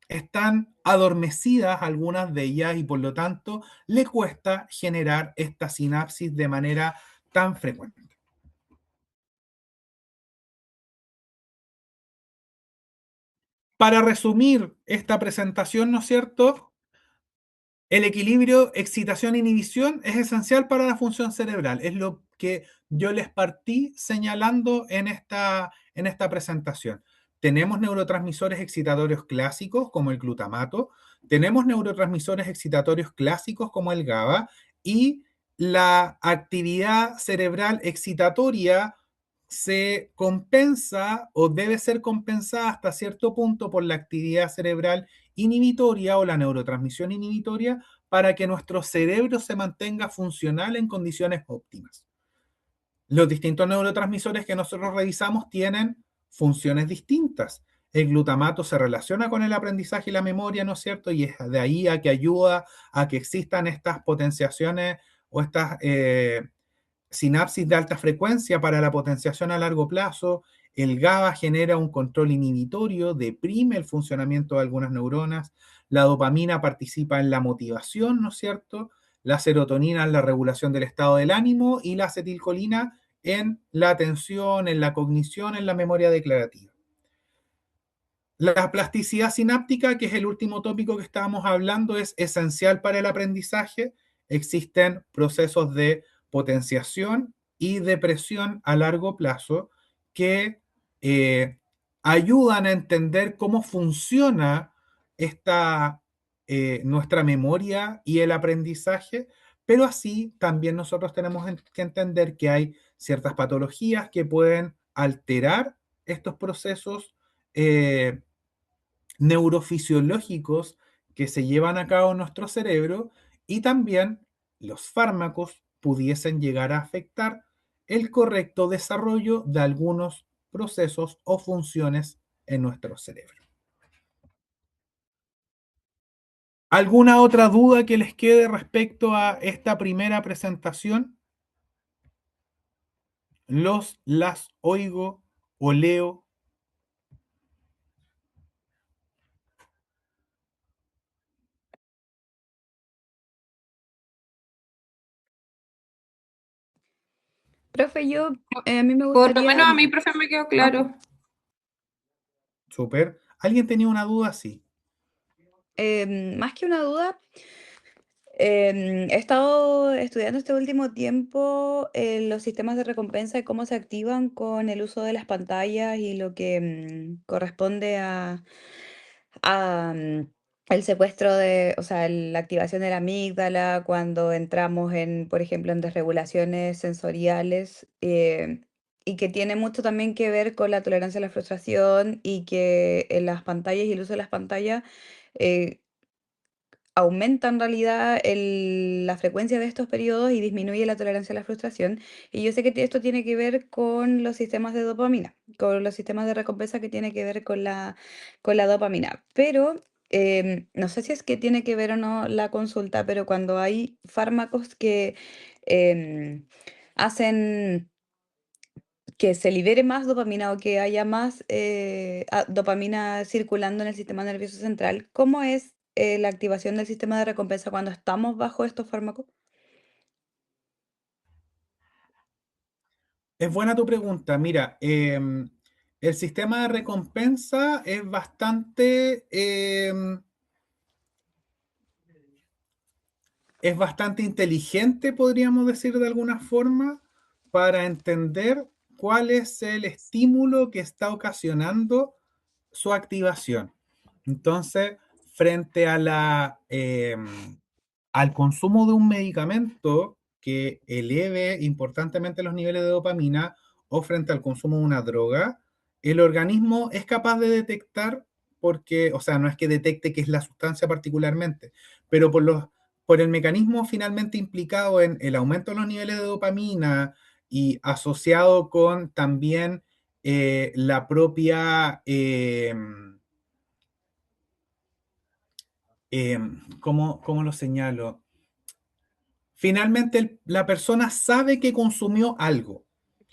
Están adormecidas algunas de ellas y por lo tanto le cuesta generar esta sinapsis de manera tan frecuente. Para resumir esta presentación, ¿no es cierto? El equilibrio excitación-inhibición es esencial para la función cerebral. Es lo que yo les partí señalando en esta presentación. Tenemos neurotransmisores excitatorios clásicos como el glutamato, tenemos neurotransmisores excitatorios clásicos como el GABA y la actividad cerebral excitatoria se compensa o debe ser compensada hasta cierto punto por la actividad cerebral inhibitoria o la neurotransmisión inhibitoria para que nuestro cerebro se mantenga funcional en condiciones óptimas. Los distintos neurotransmisores que nosotros revisamos tienen funciones distintas. El glutamato se relaciona con el aprendizaje y la memoria, ¿no es cierto? Y es de ahí a que ayuda a que existan estas potenciaciones o estas sinapsis de alta frecuencia para la potenciación a largo plazo. El GABA genera un control inhibitorio, deprime el funcionamiento de algunas neuronas. La dopamina participa en la motivación, ¿no es cierto? La serotonina en la regulación del estado del ánimo y la acetilcolina en la atención, en la cognición, en la memoria declarativa. La plasticidad sináptica, que es el último tópico que estábamos hablando, es esencial para el aprendizaje. Existen procesos de potenciación y depresión a largo plazo que ayudan a entender cómo funciona nuestra memoria y el aprendizaje, pero así también nosotros tenemos que entender que hay ciertas patologías que pueden alterar estos procesos neurofisiológicos que se llevan a cabo en nuestro cerebro, y también los fármacos pudiesen llegar a afectar el correcto desarrollo de algunos procesos o funciones en nuestro cerebro. ¿Alguna otra duda que les quede respecto a esta primera presentación? Las oigo o leo. Profe, a mí me Por lo gustaría, menos a mi profe me quedó claro. Súper. ¿Alguien tenía una duda? Sí. más que una duda, he estado estudiando este último tiempo los sistemas de recompensa y cómo se activan con el uso de las pantallas y lo que corresponde a el secuestro o sea, la activación de la amígdala cuando entramos en, por ejemplo, en desregulaciones sensoriales, y que tiene mucho también que ver con la tolerancia a la frustración y que en las pantallas y el uso de las pantallas eh, aumenta en realidad la frecuencia de estos periodos y disminuye la tolerancia a la frustración. Y yo sé que esto tiene que ver con los sistemas de dopamina, con los sistemas de recompensa que tiene que ver con la dopamina. Pero no sé si es que tiene que ver o no la consulta, pero cuando hay fármacos que em, hacen que se libere más dopamina o que haya más dopamina circulando en el sistema nervioso central, ¿cómo es la activación del sistema de recompensa cuando estamos bajo estos fármacos? Es buena tu pregunta. Mira, el sistema de recompensa es bastante inteligente, podríamos decir de alguna forma, para entender cuál es el estímulo que está ocasionando su activación. Entonces, frente a al consumo de un medicamento que eleve importantemente los niveles de dopamina, o frente al consumo de una droga, el organismo es capaz de detectar, porque, o sea, no es que detecte qué es la sustancia particularmente, pero por el mecanismo finalmente implicado en el aumento de los niveles de dopamina y asociado con también la propia, ¿cómo lo señalo? Finalmente la persona sabe que consumió algo,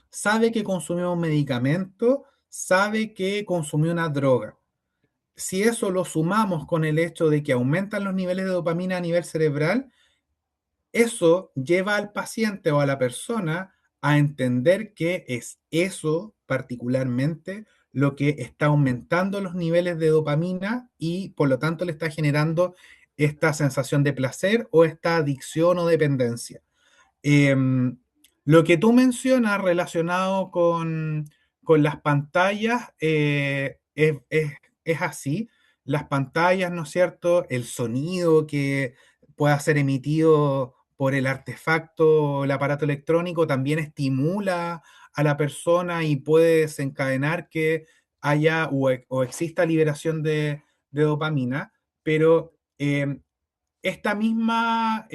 sabe que consumió un medicamento, sabe que consumió una droga. Si eso lo sumamos con el hecho de que aumentan los niveles de dopamina a nivel cerebral, eso lleva al paciente o a la persona a entender que es eso particularmente lo que está aumentando los niveles de dopamina, y por lo tanto le está generando esta sensación de placer o esta adicción o dependencia. Em, lo que tú mencionas relacionado con las pantallas, es así. Las pantallas, ¿no es cierto? El sonido que pueda ser emitido por el artefacto o el aparato electrónico también estimula a la persona y puede desencadenar que haya o exista liberación de dopamina, pero esta misma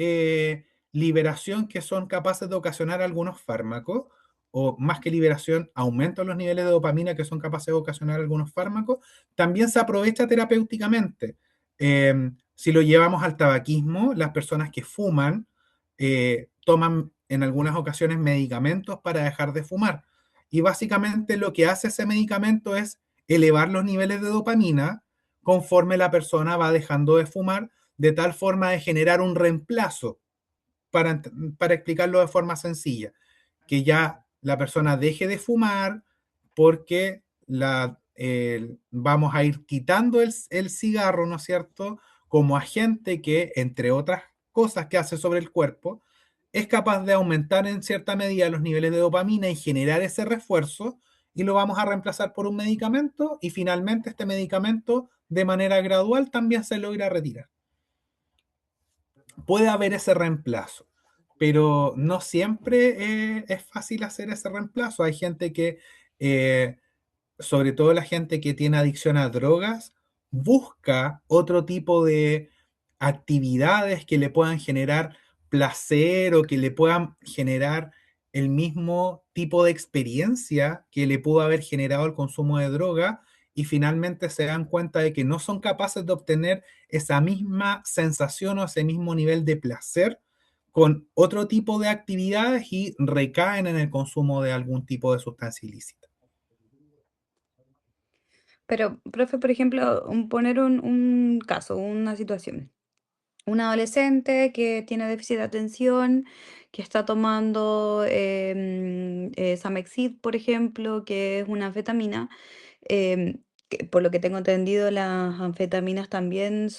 liberación que son capaces de ocasionar algunos fármacos, o más que liberación, aumento en los niveles de dopamina que son capaces de ocasionar algunos fármacos, también se aprovecha terapéuticamente. Si lo llevamos al tabaquismo, las personas que fuman toman en algunas ocasiones medicamentos para dejar de fumar. Y básicamente lo que hace ese medicamento es elevar los niveles de dopamina conforme la persona va dejando de fumar, de tal forma de generar un reemplazo, para explicarlo de forma sencilla, que ya la persona deje de fumar porque vamos a ir quitando el cigarro, ¿no es cierto?, como agente que, entre otras cosas que hace sobre el cuerpo, es capaz de aumentar en cierta medida los niveles de dopamina y generar ese refuerzo, y lo vamos a reemplazar por un medicamento, y finalmente este medicamento de manera gradual también se logra retirar. Puede haber ese reemplazo, pero no siempre es fácil hacer ese reemplazo. Hay gente que, eh, sobre todo la gente que tiene adicción a drogas, busca otro tipo de actividades que le puedan generar placer o que le puedan generar el mismo tipo de experiencia que le pudo haber generado el consumo de droga, y finalmente se dan cuenta de que no son capaces de obtener esa misma sensación o ese mismo nivel de placer con otro tipo de actividades y recaen en el consumo de algún tipo de sustancia ilícita. Pero, profe, por ejemplo, poner un caso, una situación. Un adolescente que tiene déficit de atención, que está tomando Samexit, por ejemplo, que es una anfetamina. Que por lo que tengo entendido, las anfetaminas también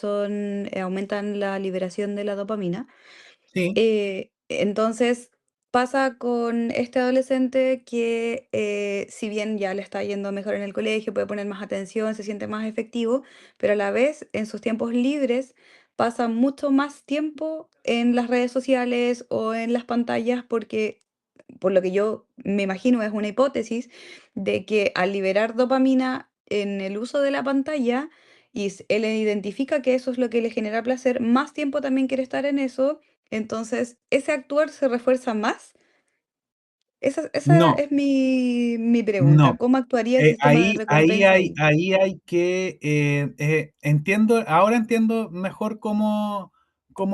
aumentan la liberación de la dopamina. Sí, Entonces, pasa con este adolescente que, si bien ya le está yendo mejor en el colegio, puede poner más atención, se siente más efectivo, pero a la vez en sus tiempos libres pasa mucho más tiempo en las redes sociales o en las pantallas porque, por lo que yo me imagino, es una hipótesis de que al liberar dopamina en el uso de la pantalla y él identifica que eso es lo que le genera placer, más tiempo también quiere estar en eso, entonces, ¿ese actuar se refuerza más? Esa no, es mi pregunta. no. ¿Cómo actuaría el sistema de recompensa ahí? Ahí hay que, entiendo, ahora entiendo mejor cómo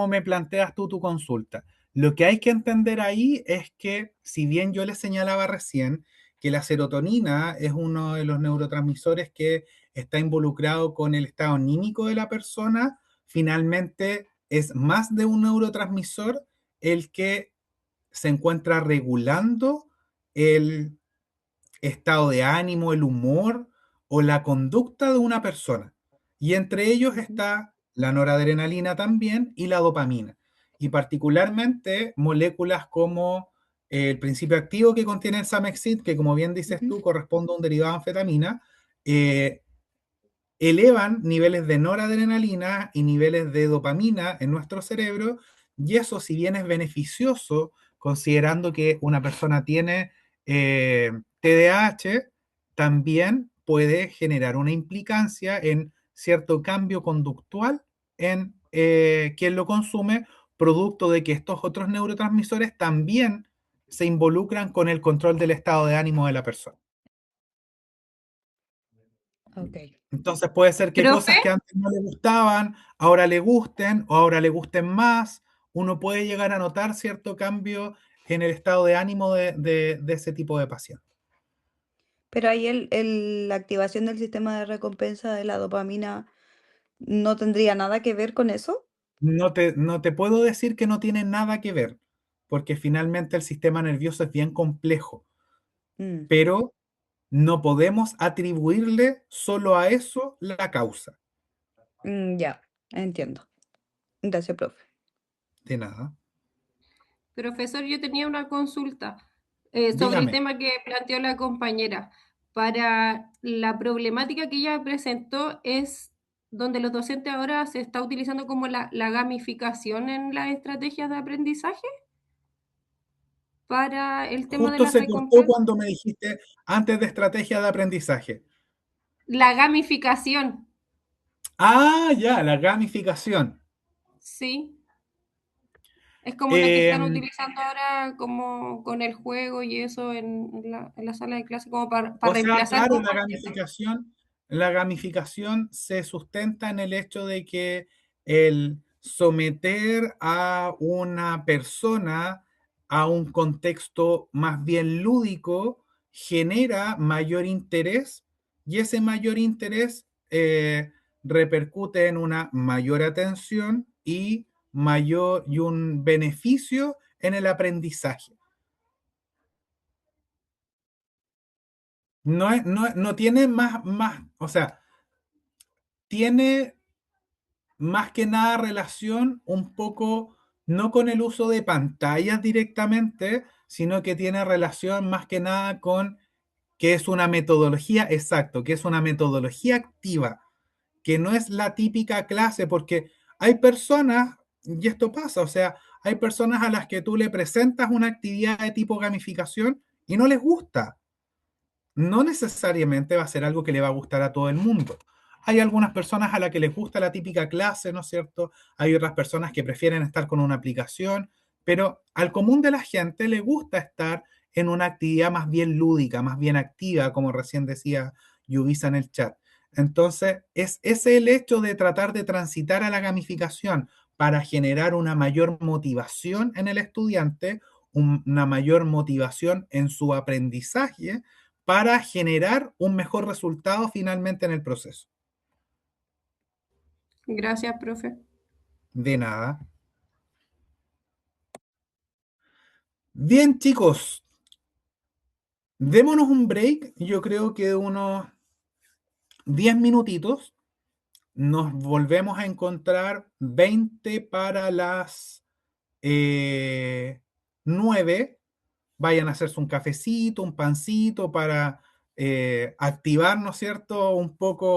me planteas tú tu consulta. Lo que hay que entender ahí es que, si bien yo les señalaba recién que la serotonina es uno de los neurotransmisores que está involucrado con el estado anímico de la persona, finalmente es más de un neurotransmisor el que se encuentra regulando el estado de ánimo, el humor o la conducta de una persona. Y entre ellos Ujú, está la noradrenalina también y la dopamina. Y particularmente moléculas como el principio activo que contiene el Samexit, que como bien dices ujú. tú, corresponde a un derivado de anfetamina, eh, elevan niveles de noradrenalina y niveles de dopamina en nuestro cerebro, y eso, si bien es beneficioso, considerando que una persona tiene TDAH, también puede generar una implicancia en cierto cambio conductual en quien lo consume, producto de que estos otros neurotransmisores también se involucran con el control del estado de ánimo de la persona. Ok. Entonces puede ser que Profe, cosas que antes no le gustaban, ahora le gusten o ahora le gusten más. Uno puede llegar a notar cierto cambio en el estado de ánimo de ese tipo de paciente. Pero ahí la activación del sistema de recompensa de la dopamina no tendría nada que ver con eso. No te puedo decir que no tiene nada que ver, porque finalmente el sistema nervioso es bien complejo, Mm, pero no podemos atribuirle solo a eso la causa. ya, entiendo. Gracias, profe. De nada. profesor, yo tenía una consulta sobre el Dígame. tema que planteó la compañera. Para la problemática que ella presentó es donde los docentes ahora se está utilizando como la gamificación en las estrategias de aprendizaje para el tema de Justo las se cortó recompensas. cuando me dijiste antes de estrategia de aprendizaje. La gamificación, Ah, ya, la gamificación. sí. Es como la que Eh, están utilizando ahora como con el juego y eso en la sala de clase como para o sea, reemplazar claro, como objetos. la gamificación se sustenta en el hecho de que el someter a una persona a un contexto más bien lúdico genera mayor interés, y ese mayor interés repercute en una mayor atención y un beneficio en el aprendizaje. no tiene más, o sea, tiene más que nada relación un poco no con el uso de pantallas directamente, sino que tiene relación más que nada con que es una metodología, exacto, que es una metodología activa, que no es la típica clase, porque hay personas, y esto pasa, o sea, hay personas a las que tú le presentas una actividad de tipo gamificación y no les gusta. No necesariamente va a ser algo que le va a gustar a todo el mundo. Hay algunas personas a las que les gusta la típica clase, ¿no es cierto? Hay otras personas que prefieren estar con una aplicación, pero al común de la gente le gusta estar en una actividad más bien lúdica, más bien activa, como recién decía Yubisa en el chat. Entonces, es el hecho de tratar de transitar a la gamificación para generar una mayor motivación en el estudiante, una mayor motivación en su aprendizaje para generar un mejor resultado finalmente en el proceso. Gracias, profe. De nada. Bien, chicos, démonos un break, yo creo que de unos 10 minutitos. Nos volvemos a encontrar 20 para las 9. Vayan a hacerse un cafecito, un pancito para activar, ¿no es cierto?, un poco